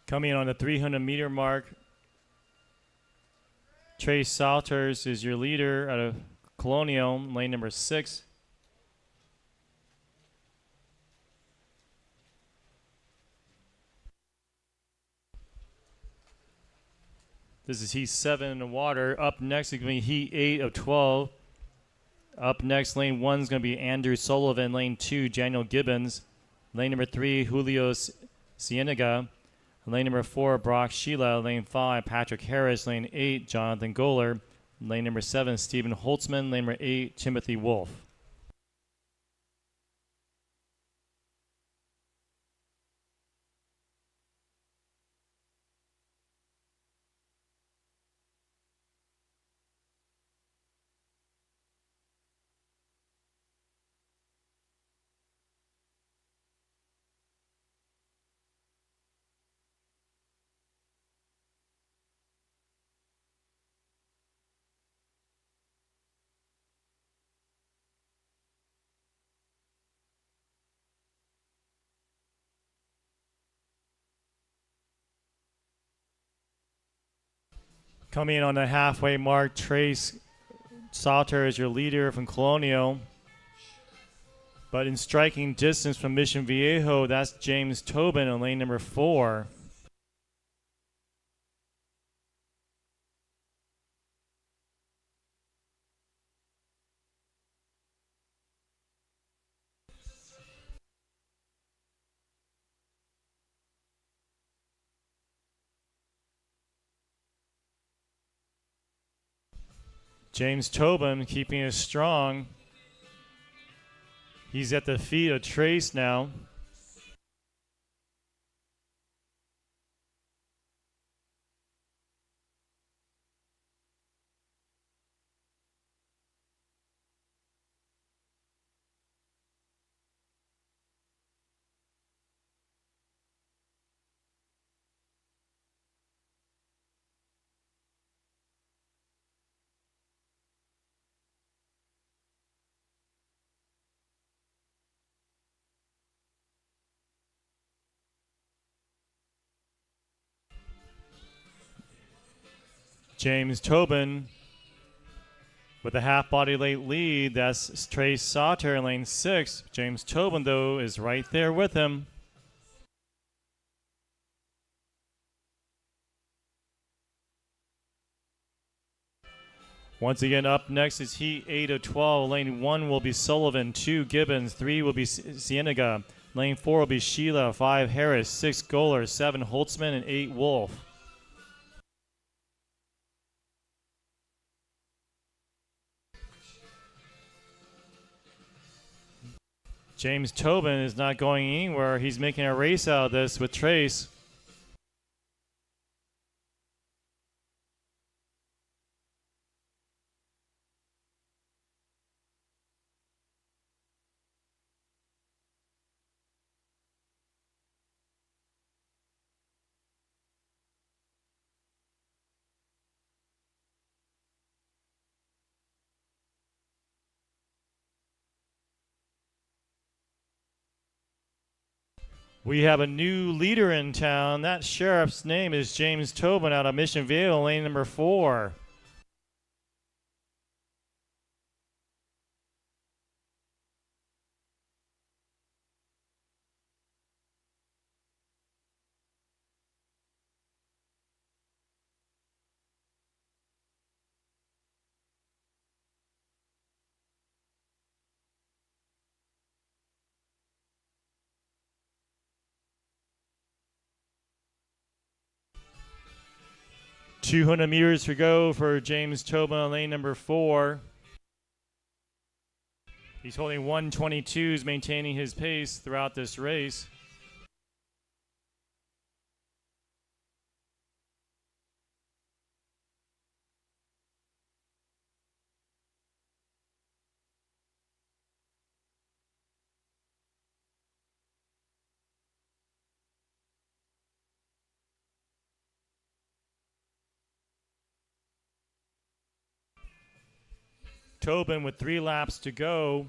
Coming on the 300-meter mark, Trace Sauters is your leader out of Colonial, lane number 6. This is heat 7 in the water. Up next is going to be heat 8 of 12. Up next, lane 1 is going to be Andrew Sullivan. Lane 2, Daniel Gibbons. Lane number 3, Julio Cienega. Lane number 4, Brock Sheila. Lane 5, Patrick Harris. Lane 8, Jonathan Goller. Lane number 7, Stephen Holtzman. Lane number 8, Timothy Wolf. Coming in on the halfway mark, Trace Sauter is your leader from Colonial. But in striking distance from Mission Viejo, that's James Tobin on lane number 4. James Tobin keeping it strong. He's at the feet of Trace now. James Tobin with a half-body late lead. That's Trace Sauter in lane 6. James Tobin, though, is right there with him. Once again, up next is Heat 8 of 12. Lane 1 will be Sullivan, 2 Gibbons, 3 will be Cienega. Lane 4 will be Sheila, 5 Harris, 6 Goller, 7 Holtzman, and 8 Wolf. James Tobin is not going anywhere. He's making a race out of this with Trace. We have a new leader in town. That sheriff's name is James Tobin out of Mission Viejo, lane number 4. .200 meters to go for James Tobin on lane number 4. He's holding 1:22s, maintaining his pace throughout this race. Tobin with 3 laps to go.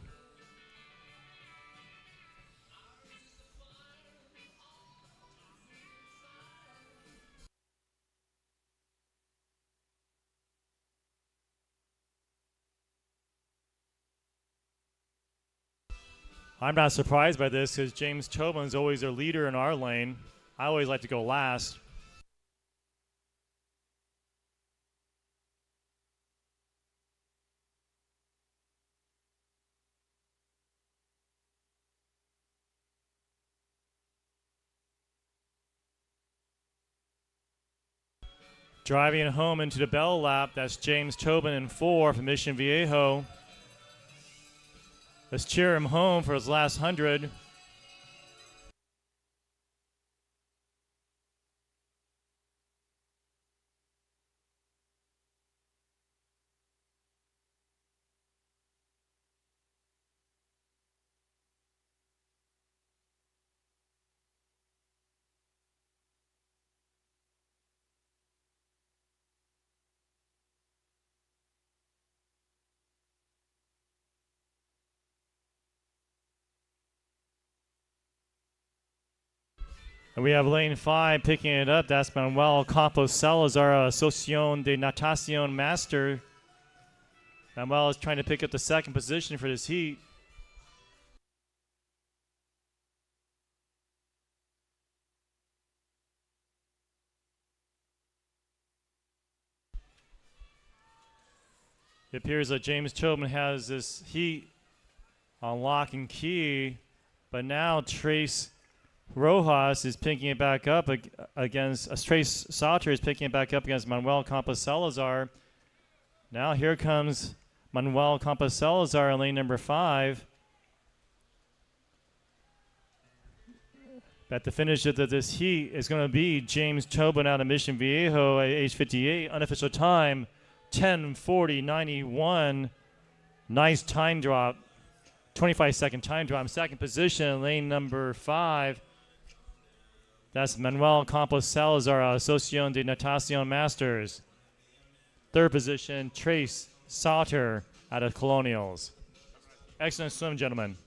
I'm not surprised by this because James Tobin is always a leader in our lane. I always like to go last. Driving home into the bell lap, that's James Tobin in 4 from Mission Viejo. Let's cheer him home for his last 100. And we have lane 5 picking it up. That's Manuel Campos Salazar, Asociación de Natación Master. Manuel is trying to pick up the second position for this heat. It appears that James Tobin has this heat on lock and key, but now Trace Rojas is picking it back up against Trace Sauter is picking it back up against Manuel Campos Salazar. Now here comes Manuel Campos Salazar in lane number 5. At the finish of this heat is going to be James Tobin out of Mission Viejo at age 58. Unofficial time, 10:40.91. Nice time drop, 25-second time drop. Second position, lane number 5. That's Manuel Campos Salazar, Asociación de Natación Masters. Third position, Trace Sauter out of Colonials. Excellent swim, gentlemen.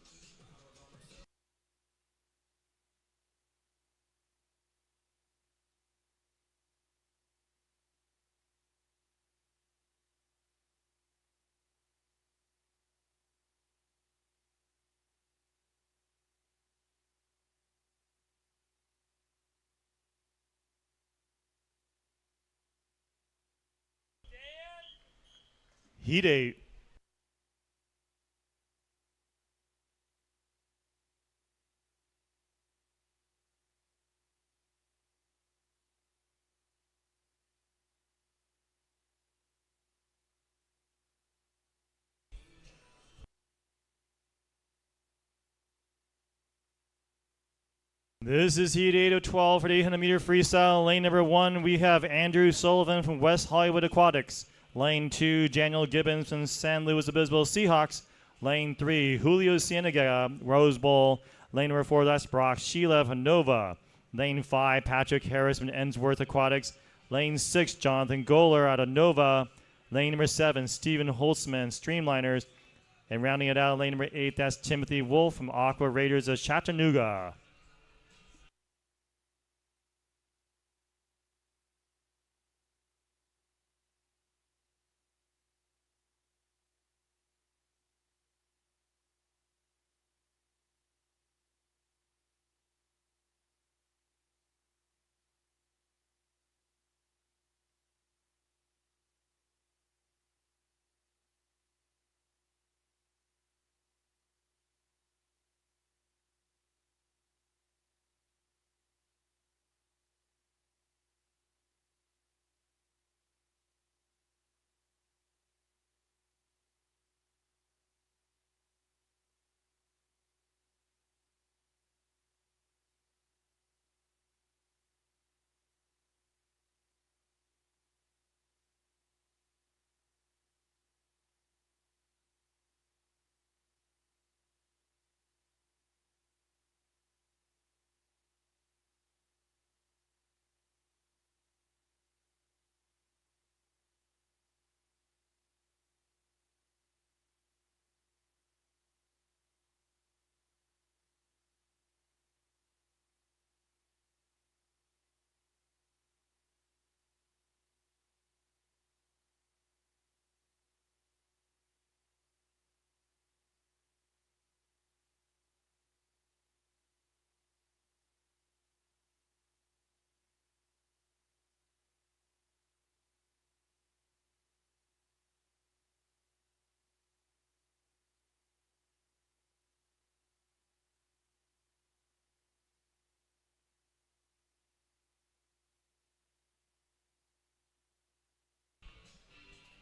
Heat 8. This is Heat 8 of 12 for the 800-meter freestyle. Lane number 1, we have Andrew Sullivan from West Hollywood Aquatics. Lane 2, Daniel Gibbons from San Luis Obispo Seahawks. Lane 3, Julio Cienega, Rose Bowl. Lane number 4, that's Brock Sheila from Nova. Lane 5, Patrick Harris from Ensworth Aquatics. Lane 6, Jonathan Goller out of Nova. Lane number 7, Stephen Holtzman, Streamliners. And rounding it out, lane number 8, that's Timothy Wolf from Aqua Raiders of Chattanooga.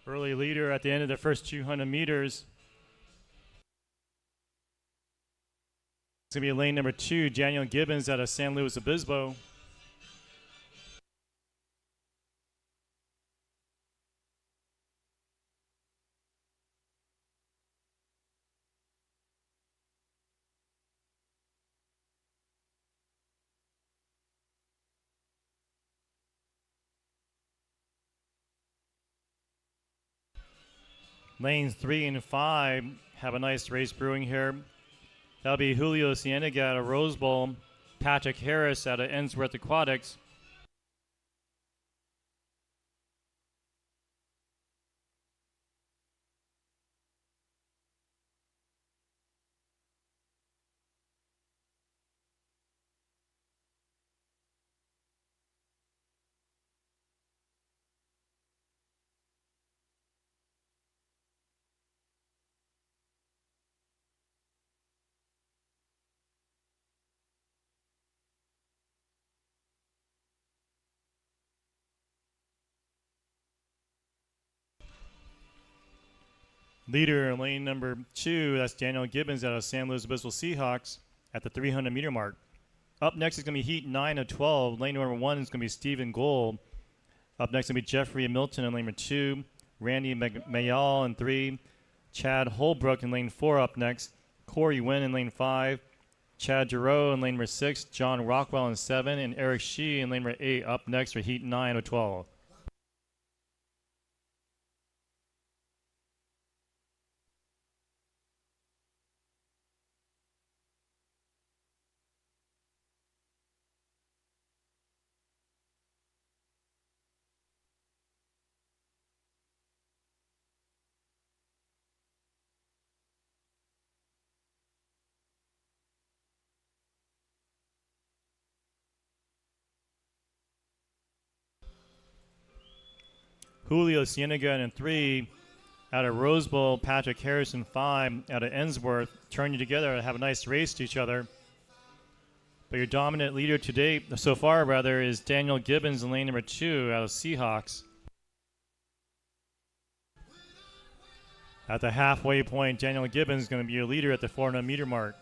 Early leader at the end of the first 200 meters. It's going to be lane number 2, Daniel Gibbons out of San Luis Obispo. Lanes 3 and 5 have a nice race brewing here. That'll be Julio Cienega out of Rose Bowl, Patrick Harris out of Ensworth Aquatics. Leader in lane number 2, that's Daniel Gibbons out of San Luis Obispo Seahawks at the 300-meter mark. Up next is going to be heat 9 of 12. Lane number 1 is going to be Stephen Gold. Up next is going to be Jeffrey Milton in lane number 2. Randy Mayall in 3. Chad Holbrook in lane 4 up next. Corey Wynn in lane 5. Chad Giroux in lane number 6. John Rockwell in 7. And Eric Shee in lane number 8 up next for heat 9 of 12. Julio Cienega in 3. Out of Rose Bowl, Patrick Harrison 5. Out of Ensworth, turning together to have a nice race to each other. But your dominant leader today, so far rather, is Daniel Gibbons in lane number 2 out of Seahawks. At the halfway point, Daniel Gibbons is going to be your leader at the 400-meter mark.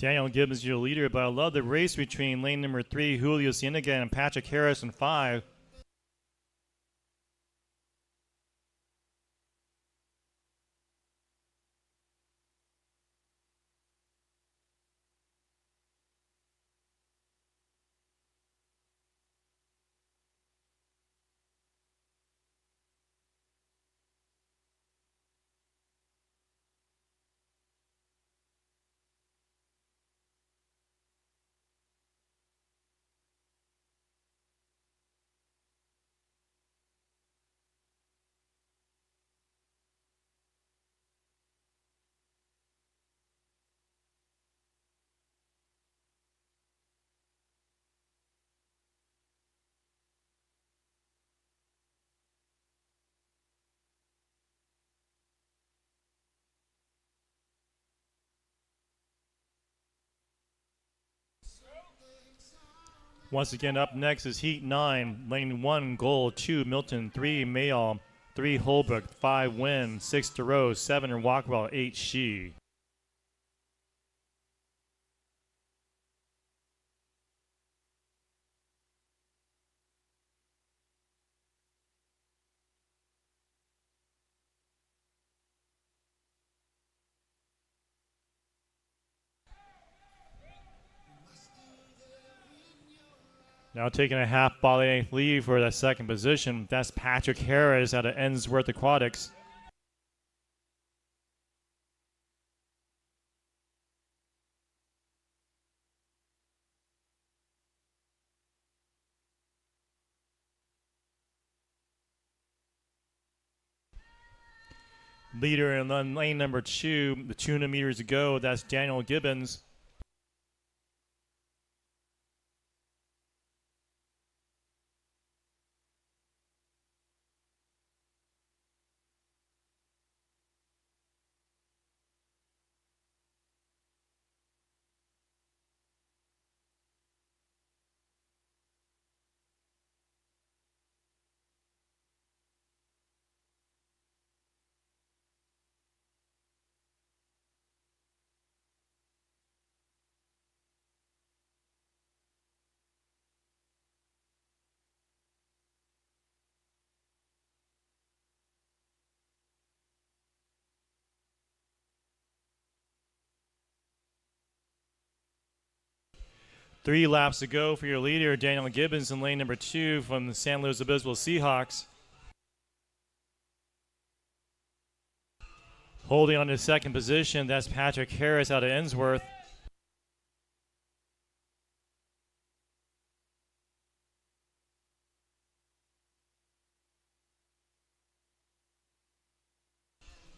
Daniel Gibbons is your leader, but I love the race between lane number 3, Julio Cienega, and Patrick Harris in 5. Once again, up next is heat 9. Lane 1, Gold, 2, Milton, 3, Mayall, 3, Holbrook, 5, Wynn, 6, DeRose, 7, Rockwell, 8, Shee. Now taking a half ball length lead for that second position, that's Patrick Harris out of Ensworth Aquatics. Leader in lane number 2, the 200 meters to go, that's Daniel Gibbons. Three laps to go for your leader, Daniel Gibbons, in lane number 2 from the San Luis Obispo Seahawks. Holding on to second position, that's Patrick Harris out of Ensworth.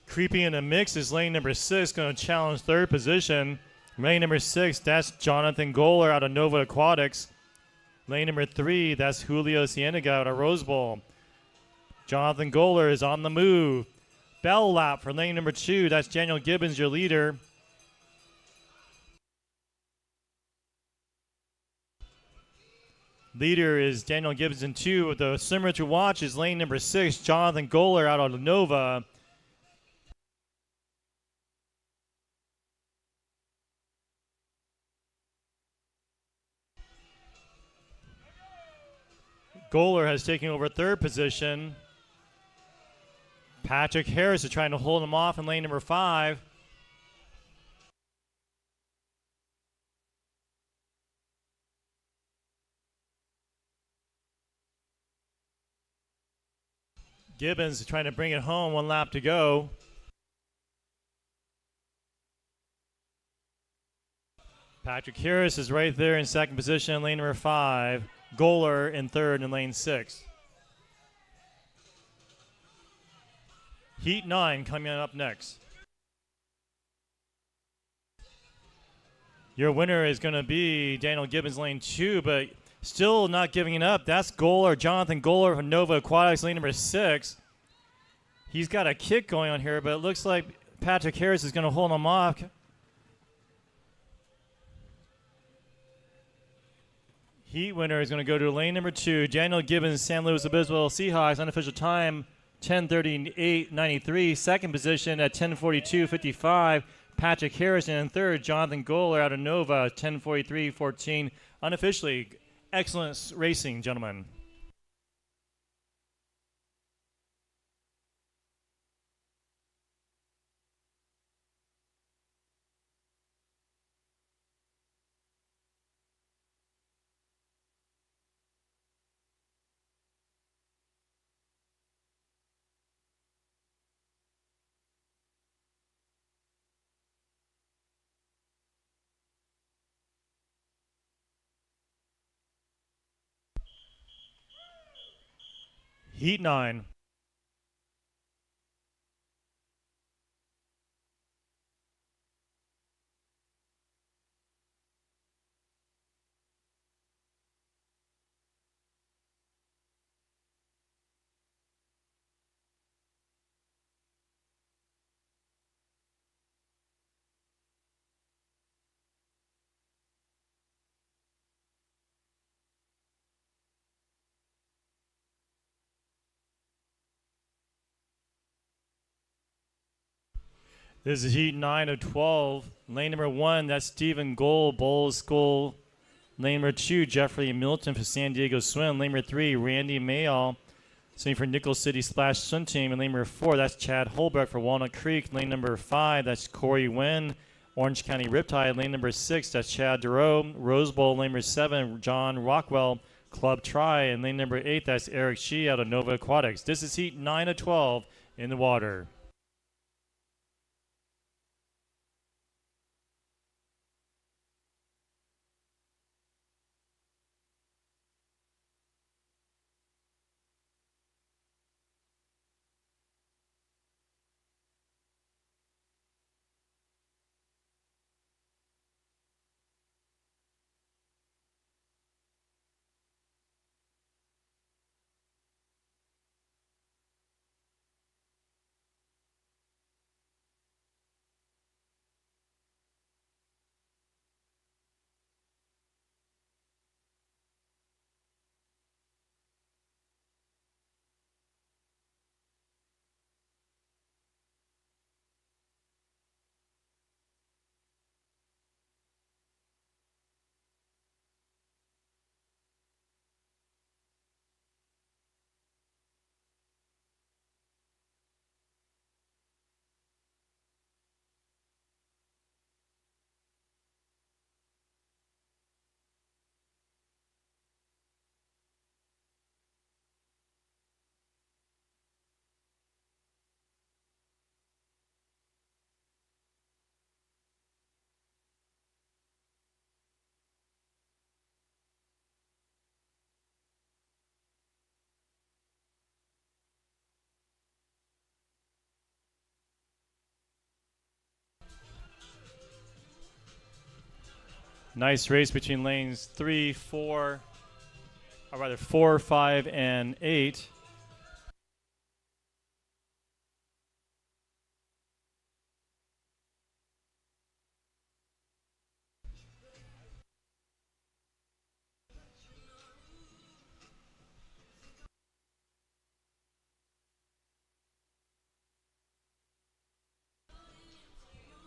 Creeping in the mix is lane number 6, going to challenge third position. Lane number 6, that's Jonathan Goller out of Nova Aquatics. Lane number 3, that's Julio Cienega out of Rose Bowl. Jonathan Goller is on the move. Bell lap for lane number 2, that's Daniel Gibbons, your leader. Leader is Daniel Gibbons in 2. The swimmer to watch is lane number 6, Jonathan Goller out of Nova. Goller has taken over third position. Patrick Harris is trying to hold him off in lane number 5. Gibbons is trying to bring it home, 1 lap to go. Patrick Harris is right there in second position in lane number 5. Goller in third in lane 6. Heat 9 coming up next. Your winner is going to be Daniel Gibbons, lane 2, but still not giving it up. That's Goller, Jonathan Goller from Nova Aquatics, lane number 6. He's got a kick going on here, but it looks like Patrick Harris is going to hold him off. Heat winner is going to go to lane number 2, Daniel Gibbons, San Luis Obispo Seahawks, unofficial time 10:38.93. Second position at 10:42.55. Patrick Harrison in third. Jonathan Goller out of Nova, 10:43.14. Unofficially, excellent racing, gentlemen. Heat 9. This is Heat 9 of 12. Lane number 1, that's Stephen Gold, Bowles School. Lane number 2, Jeffrey Milton for San Diego Swim. Lane number 3, Randy Mayall, swimming for Nickel City Splash Swim Team. And lane number 4, that's Chad Holbrook for Walnut Creek. Lane number 5, that's Corey Wynn, Orange County Riptide. Lane number 6, that's Chad Durow, Rose Bowl. Lane number 7, John Rockwell, Club Tri. And lane number 8, that's Eric Shee out of Nova Aquatics. This is Heat 9 of 12 in the water. Nice race between lanes 3, 4, or rather 4, 5, and 8.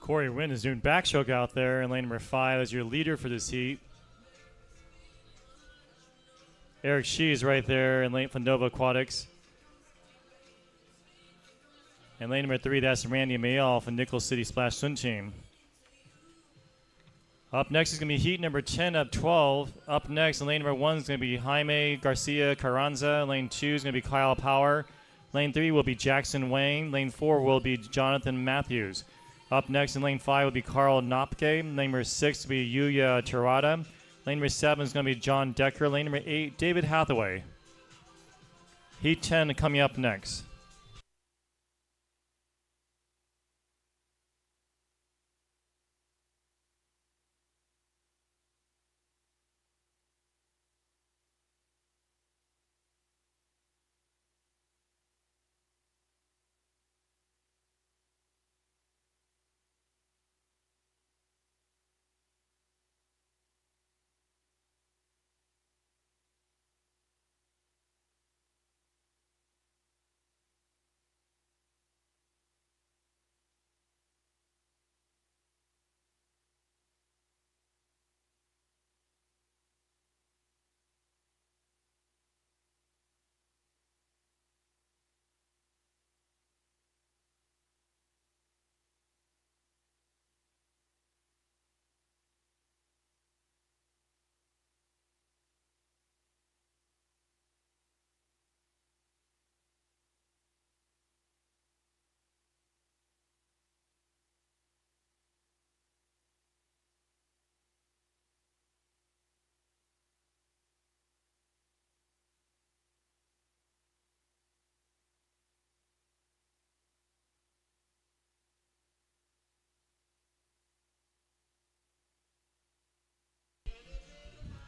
Corey Wynn is doing backstroke out there in lane number 5 as your leader for this heat. Eric Shee is right there in lane for Nova Aquatics. And lane number 3, that's Randy Mayall from Nickel City Splash Swim Team. Up next is going to be heat number 10 of 12. Up next in lane number 1 is going to be Jaime Garcia Carranza. Lane 2 is going to be Kyle Power. Lane 3 will be Jackson Wayne. Lane 4 will be Jonathan Matthews. Up next in lane 5 will be Carl Knopke. Lane number 6 will be Yuya Terada. Lane number 7 is going to be John Decker. Lane number 8, David Hathaway. Heat 10 coming up next.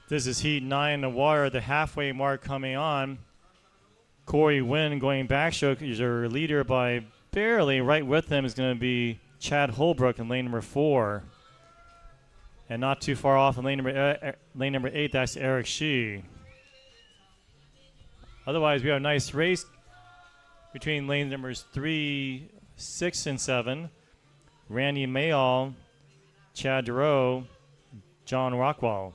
This is heat 9 in the water, the halfway mark coming on. Corey Wynn going backstroke is your leader by barely. Right with him is going to be Chad Holbrook in lane number 4. And not too far off in lane number 8, that's Eric Shee. Otherwise, we have a nice race between lane numbers 3, 6, and 7. Randy Mayall, Chad Durow, John Rockwell.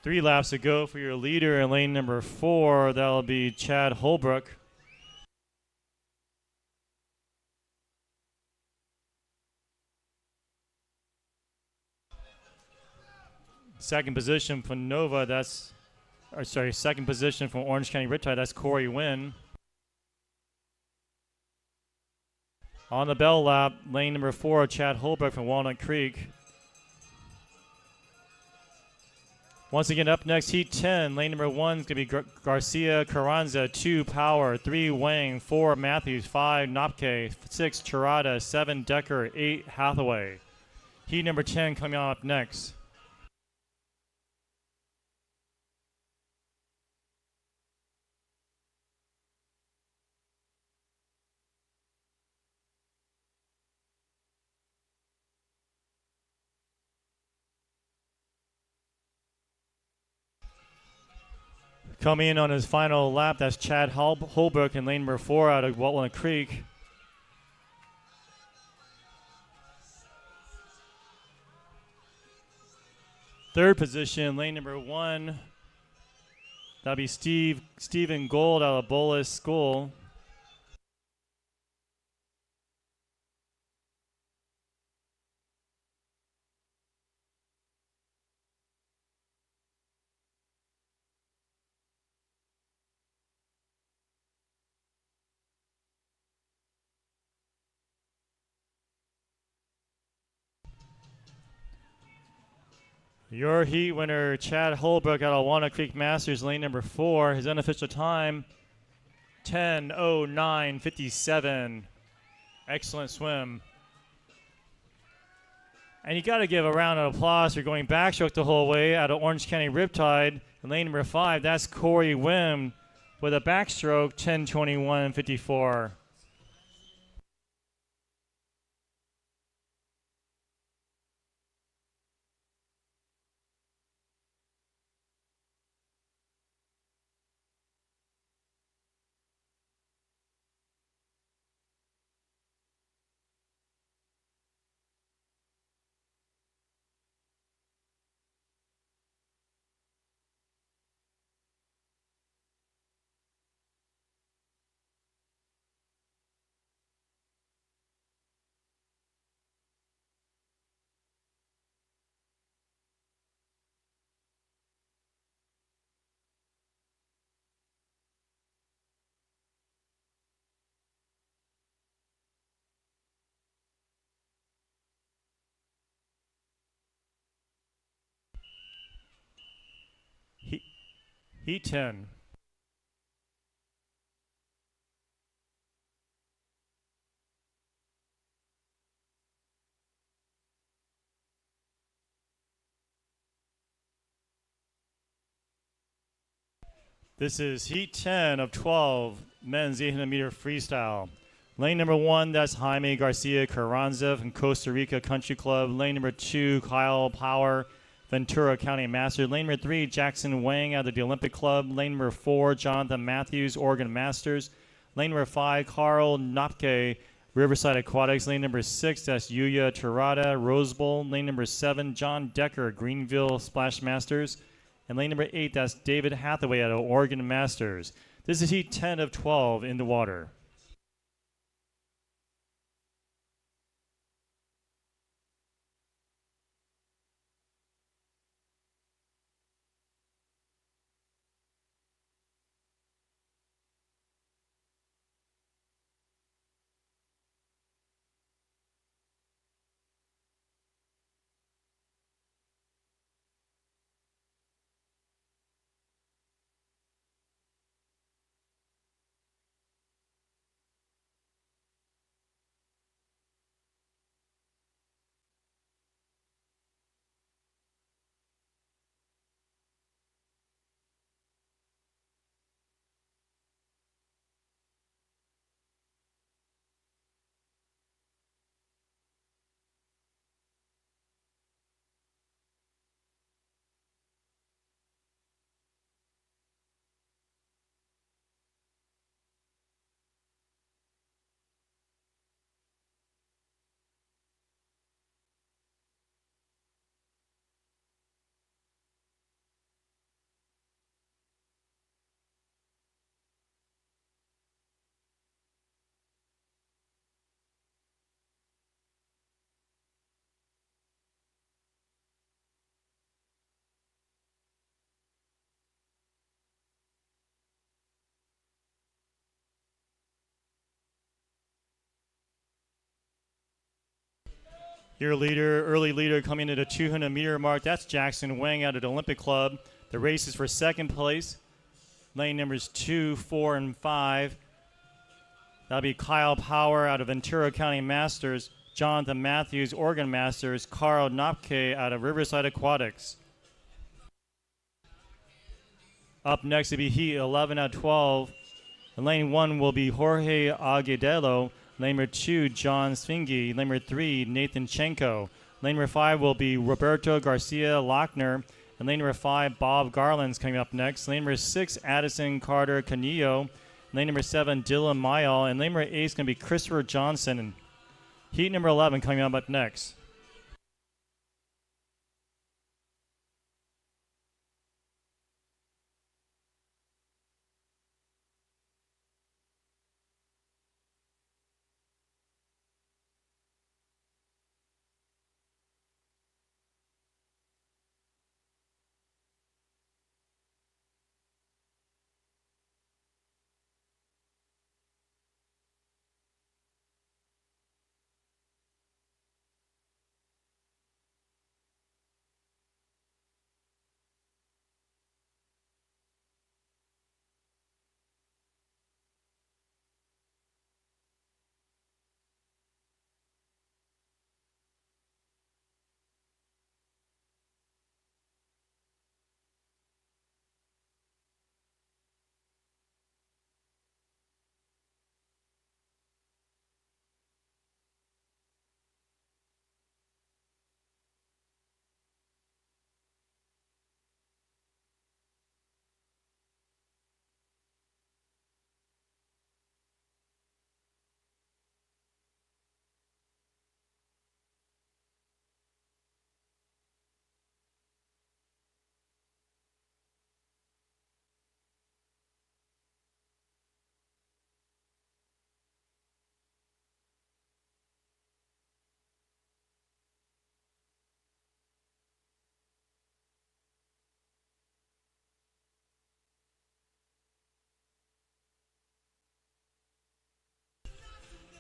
3 laps to go for your leader in lane number 4. That'll be Chad Holbrook. Second position for Nova, second position from Orange County Riptide, that's Corey Wynn. On the bell lap, lane number 4, Chad Holbrook from Walnut Creek. Once again, up next, Heat 10. Lane number 1 is going to be Garcia Carranza, 2 Power, 3 Wang, 4 Matthews, 5 Nopke, 6 Chirada, 7 Decker, 8 Hathaway. Heat number 10 coming on up next. Coming in on his final lap, that's Chad Holbrook in lane number 4 out of Walnut Creek. Third position, lane number 1, that'll be Stephen Gold out of Bolus School. Your heat winner, Chad Holbrook out of Walnut Creek Masters, lane number 4. His unofficial time, 10:09:57. Excellent swim. And you got to give a round of applause for going backstroke the whole way out of Orange County Riptide. In lane number 5, that's Corey Wim with a backstroke, 10:21:54. Heat 10. This is Heat 10 of 12, men's 800-meter freestyle. Lane number 1, that's Jaime Garcia Carranza from Costa Rica Country Club. Lane number 2, Kyle Power, Ventura County Master. Lane number 3, Jackson Wang out of the Olympic Club. Lane number 4, Jonathan Matthews, Oregon Masters. Lane number 5, Carl Nopke, Riverside Aquatics. Lane number 6, that's Yuya Tirada, Rose Bowl. Lane number 7, John Decker, Greenville Splash Masters. And lane number 8, that's David Hathaway out of Oregon Masters. This is Heat 10 of 12 in the water. Your leader, early leader coming at a 200-meter mark, that's Jackson Wang out of the Olympic Club. The race is for second place. Lane numbers 2, 4, and 5. That'll be Kyle Power out of Ventura County Masters, Jonathan Matthews, Oregon Masters, Carl Knopke out of Riverside Aquatics. Up next will be Heat 11 at 12. In lane 1 will be Jorge Agudelo. Lane number 2, John Sfingy. Lane number 3, Nathan Chenko. Lane number 5 will be Roberto Garcia Lochner. And lane number 5, Bob Garland's coming up next. Lane number 6, Addison Carter Canillo. Lane number 7, Dylan Mayall. And lane number 8 is going to be Christopher Johnson. And heat number 11 coming up next.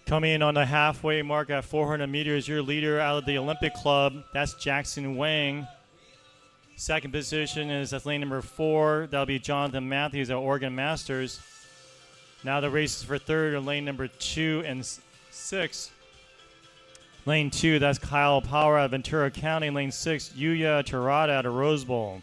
Coming in on the halfway mark at 400 meters, your leader out of the Olympic Club, that's Jackson Wang. Second position is at lane number 4. That'll be Jonathan Matthews at Oregon Masters. Now the race is for third in lane number 2 and 6. Lane 2, that's Kyle Power out of Ventura County. Lane 6, Yuya Terada out of Rose Bowl.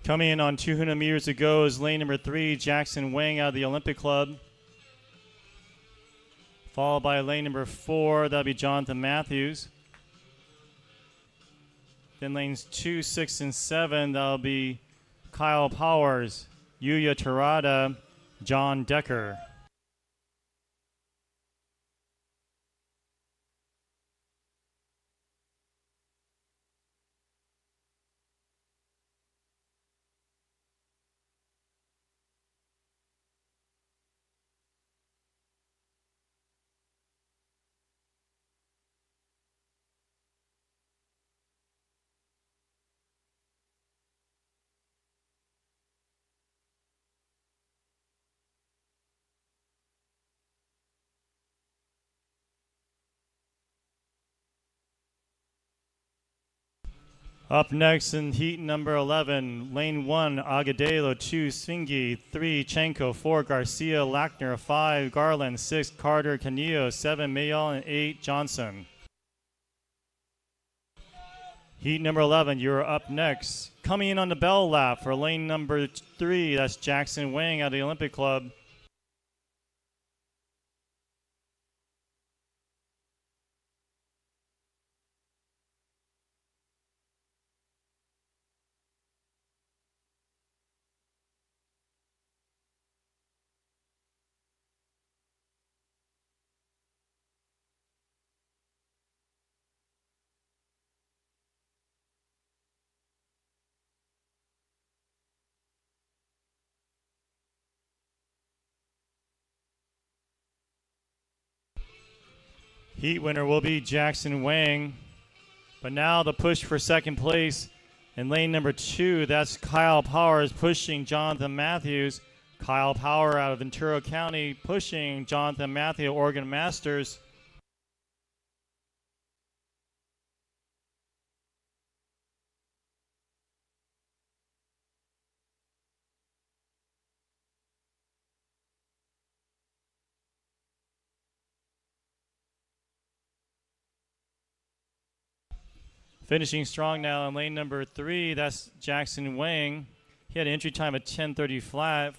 Coming in on 200 meters to go is lane number 3, Jackson Wang out of the Olympic Club. Followed by lane number 4, that'll be Jonathan Matthews. Then lanes 2, 6, and 7, that'll be Kyle Powers, Yuya Terada, John Decker. Up next in heat number 11, lane 1, Agudelo, 2, Svingi, 3, Chenko, 4, Garcia, Lackner, 5, Garland, 6, Carter, Canillo, 7, Mayall, and 8, Johnson. Heat number 11, you're up next. Coming in on the bell lap for lane number 3, that's Jackson Wang out of the Olympic Club. Heat winner will be Jackson Wang. But now the push for second place in lane number 2, that's Kyle Powers pushing Jonathan Matthews. Kyle Power out of Ventura County pushing Jonathan Matthews, Oregon Masters. Finishing strong now in lane number 3, that's Jackson Wang. He had an entry time of 10:30 flat.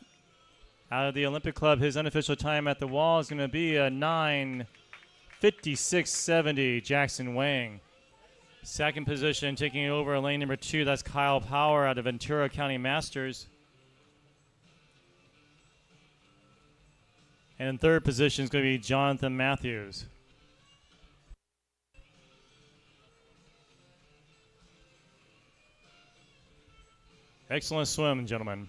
Out of the Olympic Club, his unofficial time at the wall is going to be a 9:56.70, Jackson Wang. Second position, taking over lane number 2, that's Kyle Power out of Ventura County Masters. And in third position is going to be Jonathan Matthews. Excellent swim, gentlemen.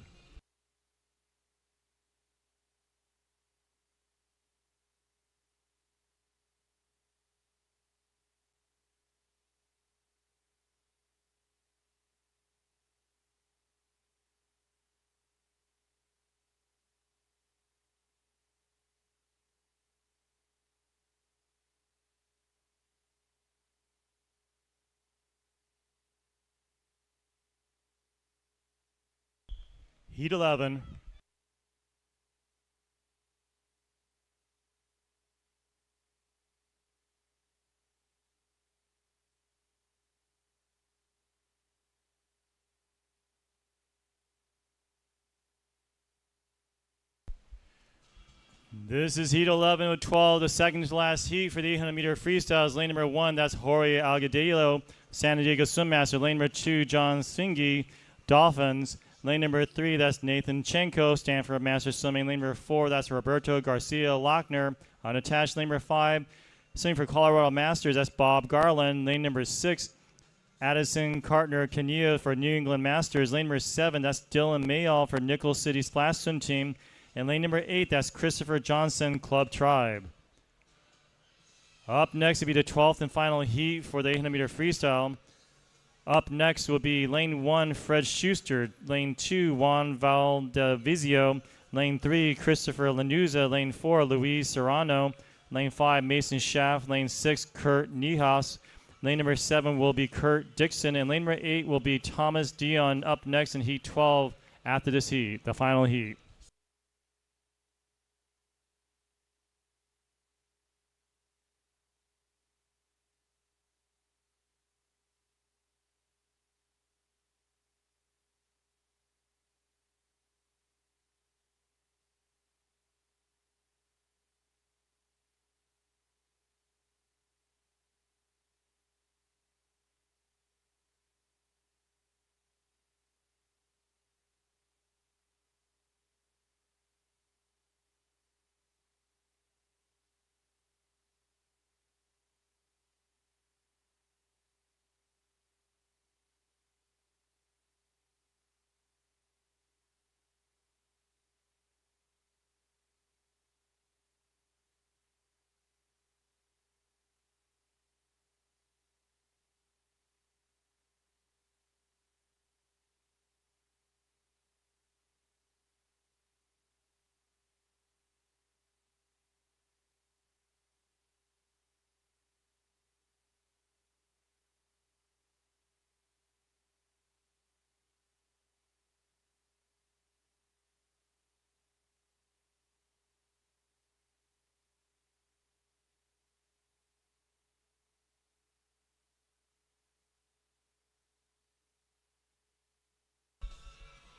Heat 11. This is heat 11 with 12, the second to last heat for the 800-meter freestyles. Lane number 1, that's Jorge Agudelo, San Diego Swim Master. Lane number 2, John Svingi, Dolphins. Lane number 3, that's Nathan Chenko, Stanford Master Swimming. Lane number 4, that's Roberto Garcia Lochner. Unattached, lane number 5, swimming for Colorado Masters, that's Bob Garland. Lane number 6, Addison Cartner Canilla for New England Masters. Lane number 7, that's Dylan Mayall for Nickel City Splash Swim Team. And lane number 8, that's Christopher Johnson, Club Tribe. Up next will be the 12th and final heat for the 800-meter freestyle. Up next will be lane 1, Fred Schuster. Lane 2, Juan Valdivizio. Lane 3, Christopher Lanuza. Lane 4, Luis Serrano. Lane 5, Mason Schaff. Lane 6, Kurt Niehaus. Lane number 7 will be Kurt Dixon. And lane number 8 will be Thomas Dion up next in heat 12 after this heat, the final heat.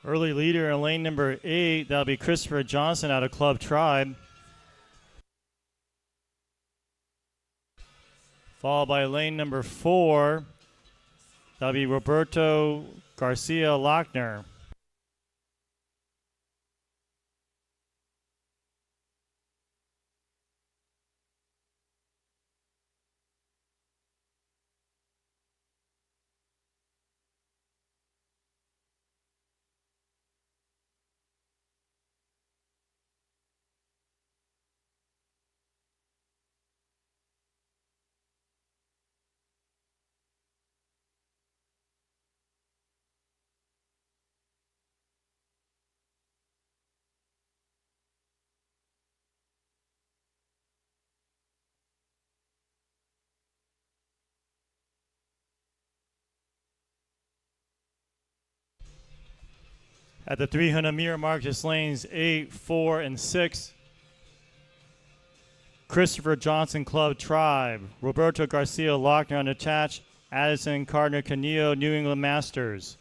Early leader in lane number 8, that'll be Christopher Johnson out of Club Tribe. Followed by lane number 4, that'll be Roberto Garcia Lochner. At the 300-meter mark, just lanes 8, 4, and 6. Christopher Johnson Club Tribe, Roberto Garcia Lochner unattached, Addison Gardner Canillo New England Masters.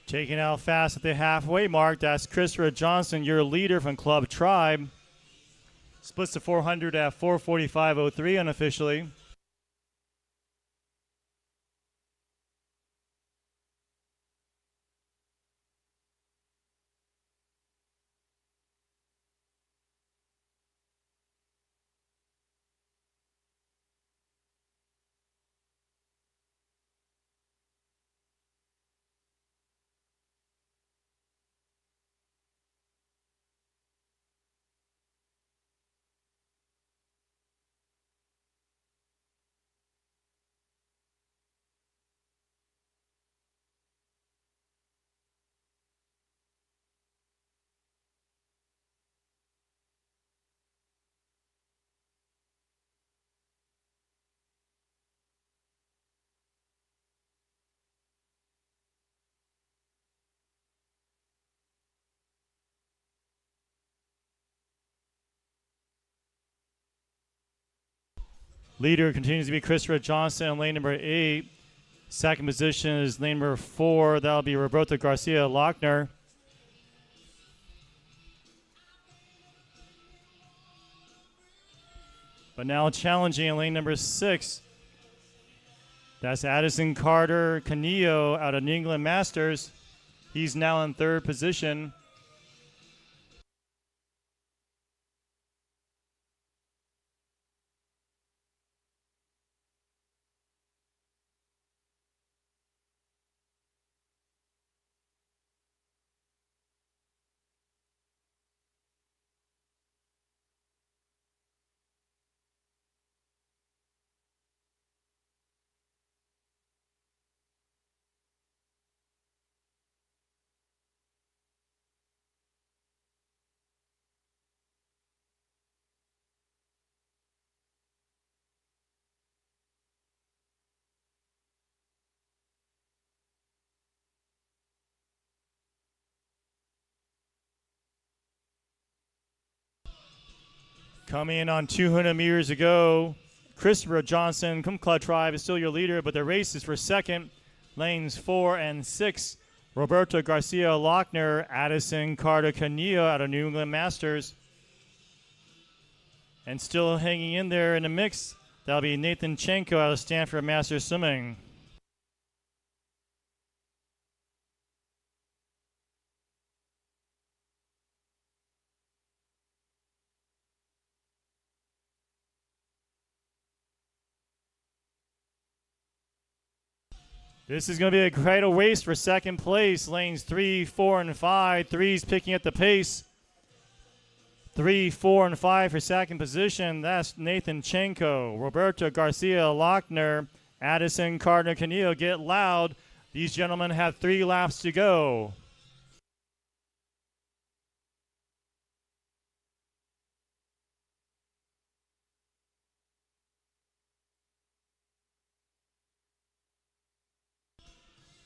Taking out fast at the halfway mark, that's Christopher Johnson, your leader from Club Tribe. Splits the 400 at 4:45.03 unofficially. Leader continues to be Christopher Johnson in lane number 8. Second position is lane number 4. That'll be Roberto Garcia Lochner. But now challenging in lane number 6. That's Addison Carter Canillo out of New England Masters. He's now in third position. Coming in on 200 meters to go, Christopher Johnson, Club Tribe, is still your leader, but the race is for second. Lanes 4 and 6, Roberto Garcia Lochner, Addison Carter Canillo out of New England Masters. And still hanging in there in the mix, that'll be Nathan Chenko out of Stanford Masters Swimming. This is going to be a great race for second place. Lanes 3, 4, and 5. Three's picking up the pace. 3, 4, and 5 for second position. That's Nathan Chenko, Roberto Garcia Lochner, Addison Gardner Canillo. Get loud. These gentlemen have 3 laps to go.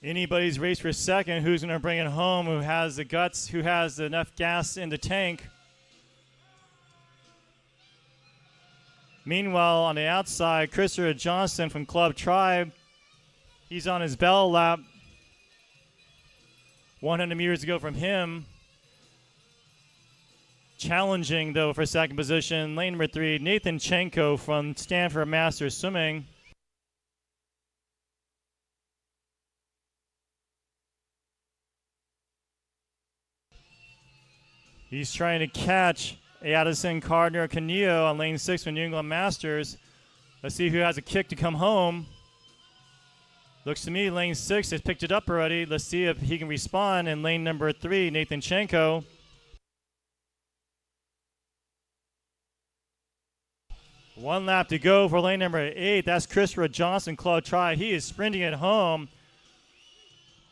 Anybody's race for second. Who's going to bring it home? Who has the guts? Who has enough gas in the tank? Meanwhile, on the outside, Christopher Johnson from Club Tribe. He's on his bell lap. 100 meters to go from him. Challenging, though, for second position. Lane number 3, Nathan Chenko from Stanford Masters Swimming. He's trying to catch Addison Gardner Canillo on lane 6 from New England Masters. Let's see who has a kick to come home. Looks to me lane 6 has picked it up already. Let's see if he can respond in lane number 3, Nathan Chenko. One lap to go for lane number 8. That's Christopher Johnson, Club Tribe. He is sprinting it home.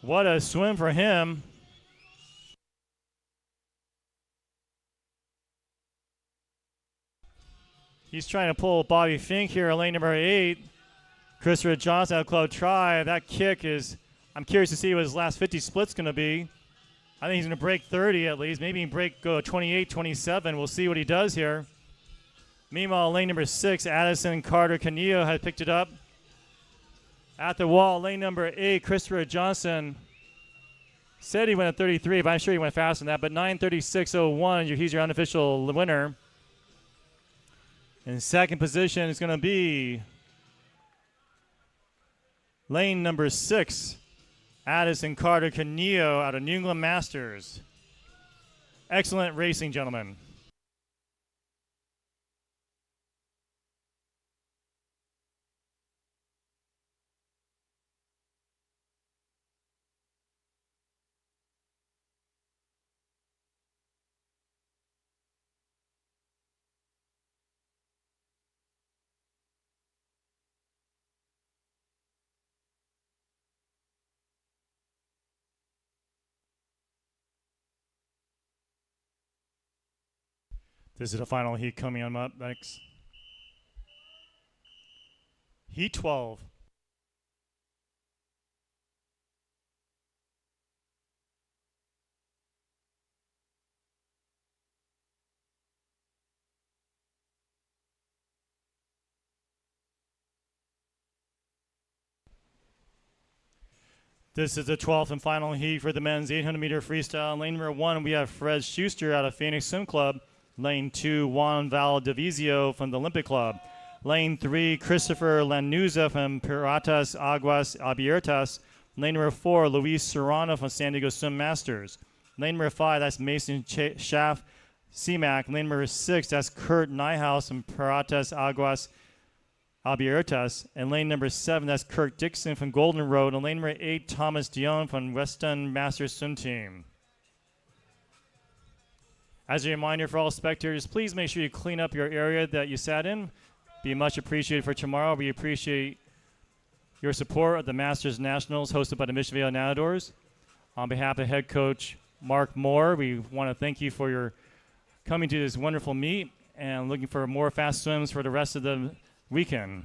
What a swim for him. He's trying to pull Bobby Fink here in lane number 8. Christopher Johnson out of Club Tribe. That kick is, I'm curious to see what his last 50 split's going to be. I think he's going to break 30 at least. Maybe he can go 28, 27. We'll see what he does here. Meanwhile, lane number 6, Addison Gardner Canillo had picked it up. At the wall, lane number 8, Christopher Johnson said he went at 33, but I'm sure he went faster than that. But 9:36.01, he's your unofficial winner. In second position is going to be lane number 6, Addison Gardner Canillo out of New England Masters. Excellent racing, gentlemen. This is the final heat coming on up next. Heat 12. This is the 12th and final heat for the men's 800-meter freestyle. In lane number 1, we have Fred Schuster out of Phoenix Swim Club. Lane 2, Juan Valdivizio from the Olympic Club. Lane 3, Christopher Lanuza from Piratas Aguas Abiertas. Lane number 4, Luis Serrano from San Diego Swim Masters. Lane number 5, that's Mason Schaff, CMAC. Lane number 6, that's Kurt Nyhaus from Piratas Aguas Abiertas. And lane number 7, that's Kirk Dixon from Golden Road. And lane number 8, Thomas Dion from Weston Masters Swim Team. As a reminder for all spectators, please make sure you clean up your area that you sat in. Be much appreciated for tomorrow. We appreciate your support of the Masters Nationals hosted by the Mission Viejo Nadadors. On behalf of head coach Mark Moore, we want to thank you for your coming to this wonderful meet and looking for more fast swims for the rest of the weekend.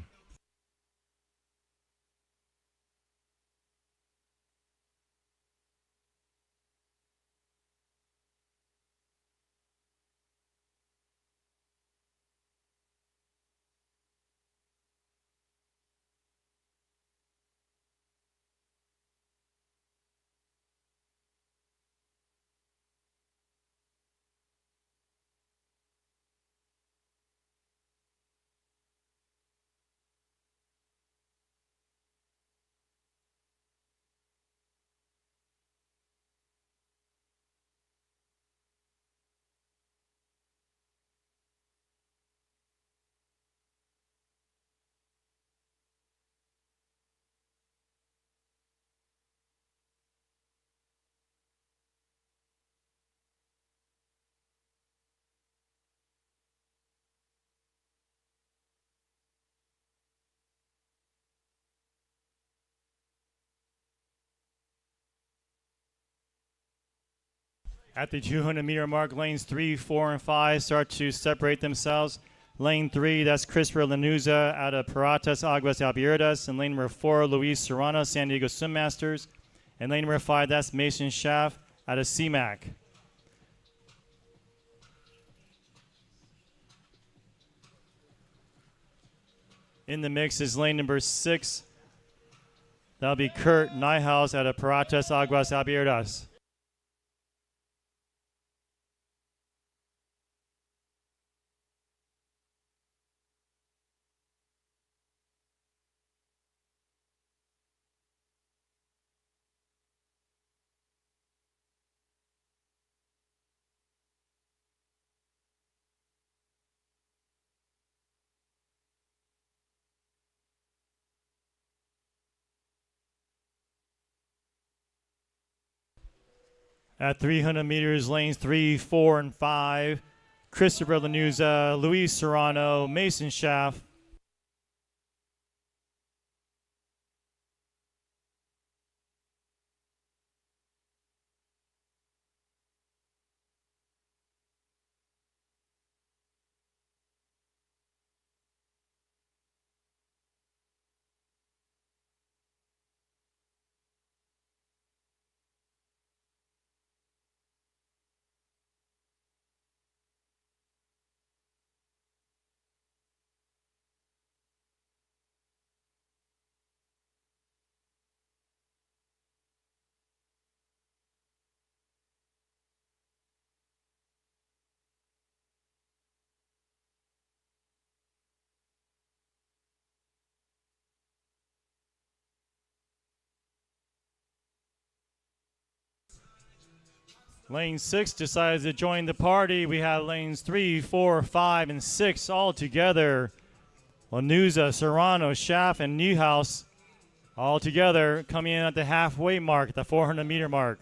At the 200-meter mark, lanes 3, 4, and 5 start to separate themselves. Lane 3, that's Christopher Lanuza out of Paratas Aguas Abiertas. And lane number 4, Luis Serrano, San Diego Swim Masters. And lane number 5, that's Mason Schaff out of CMAC. In the mix is lane number 6. That'll be Kurt Nyhaus out of Paratas Aguas Abiertas. At 300 meters, lanes 3, 4, and 5, Christopher Lanuza, Luis Serrano, Mason Schaff. Lane 6 decides to join the party. We have lanes 3, 4, 5, and 6 all together. Lanuza, Serrano, Schaff, and Neuhaus all together coming in at the halfway mark, the 400-meter mark.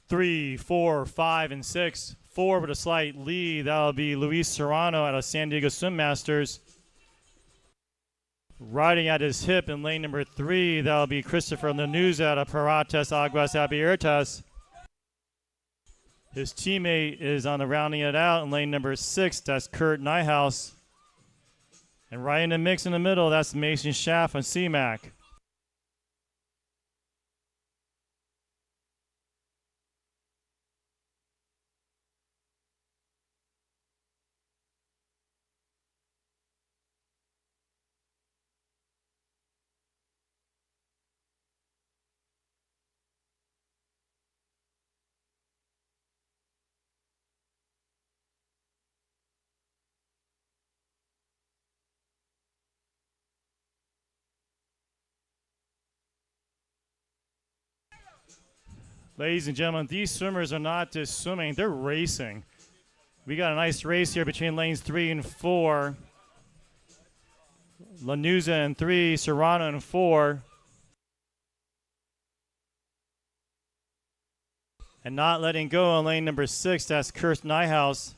Three, 4, 5, and 6. 4 with a slight lead. That'll be Luis Serrano out of San Diego Swim Masters. Riding at his hip in lane number 3, that'll be Christopher Lanuza out of Paratas Aguas Abiertas. His teammate is on the rounding it out in lane number 6. That's Kurt Nyhaus. And right in the mix in the middle, that's Mason Schaff on CMAC. Ladies and gentlemen, these swimmers are not just swimming, they're racing. We got a nice race here between lanes 3 and 4. Lanuza in 3, Serrano in 4. And not letting go on lane number 6, that's Kurt Nyhaus.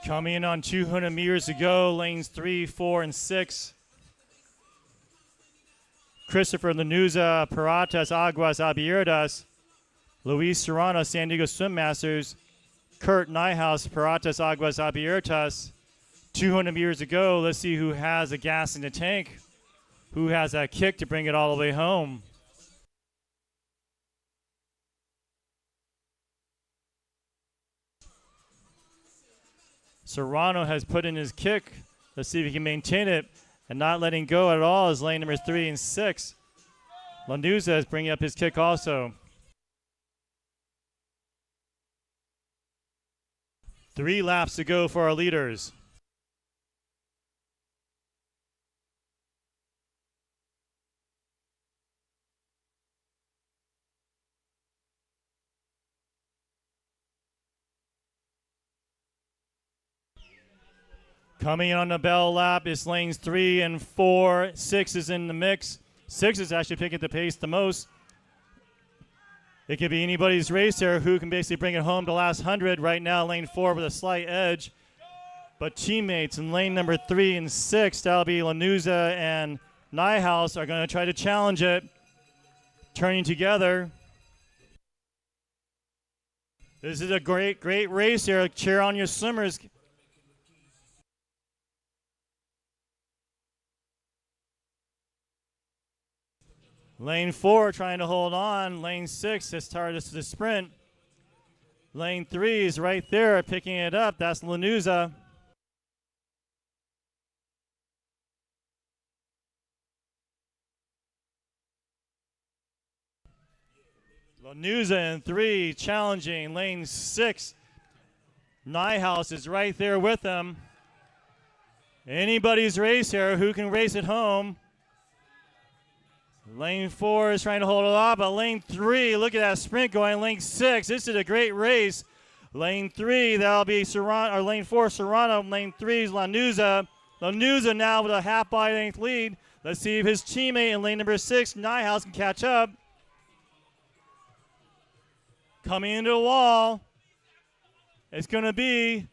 Coming in on 200 meters to go, lanes 3, 4, and 6. Christopher Lanuza, Paratas Aguas Abiertas. Luis Serrano, San Diego Swim Masters. Kurt Nyhaus, Paratas Aguas Abiertas. 200 meters to go. Let's see who has the gas in the tank. Who has that kick to bring it all the way home? Serrano has put in his kick. Let's see if he can maintain it and not letting go at all is lane number 3 and 6. Lanuza is bringing up his kick also. 3 laps to go for our leaders. Coming in on the bell lap is lanes 3 and 4. 6 is in the mix. 6 is actually picking the pace the most. It could be anybody's race here who can basically bring it home to last 100. Right now, lane 4 with a slight edge. But teammates in lane number 3 and 6, that'll be Lanuza and Nyhouse, are going to try to challenge it. Turning together. This is a great, great race here. Cheer on your swimmers. Lane 4 trying to hold on. Lane 6 has started to the sprint. Lane 3 is right there picking it up. That's Lanuza. Lanuza in 3 challenging. Lane 6. Nyhouse is right there with them. Anybody's race here. Who can race it home? Lane 4 is trying to hold it off, but lane 3, look at that sprint going. Lane 6, this is a great race. Lane 3, that'll be Serrano, or lane 4, Serrano. Lane 3 is Lanuza. Lanuza now with a half body length lead. Let's see if his teammate in lane number 6, Nyhouse, can catch up. Coming into the wall, it's going to be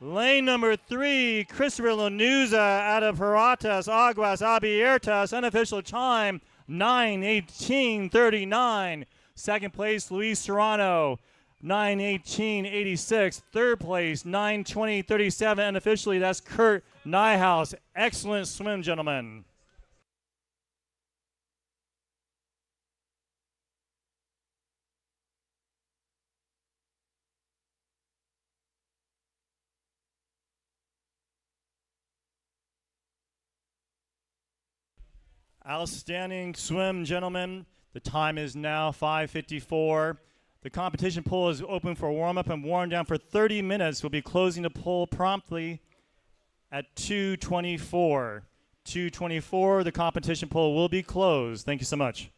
lane number 3, Christopher Lanuza out of Heratas, Aguas, Abiertas. Unofficial time, 9:18:39. Second place, Luis Serrano, 9:18:86. Third place, 9:20:37. Unofficially, that's Kurt Nyhouse. Excellent swim, gentlemen. Outstanding swim, gentlemen. The time is now 5:54. The competition pool is open for warm-up and warm-down for 30 minutes. We'll be closing the pool promptly at 2:24. 2:24, the competition pool will be closed. Thank you so much.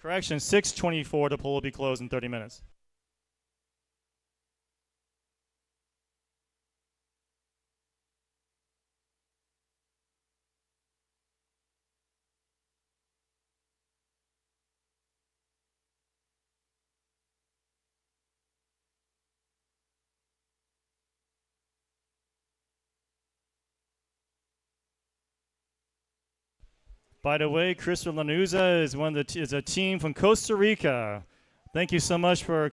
Correction, 6:24, the pool will be closed in 30 minutes. By the way, Christopher Lanuza is a team from Costa Rica. Thank you so much for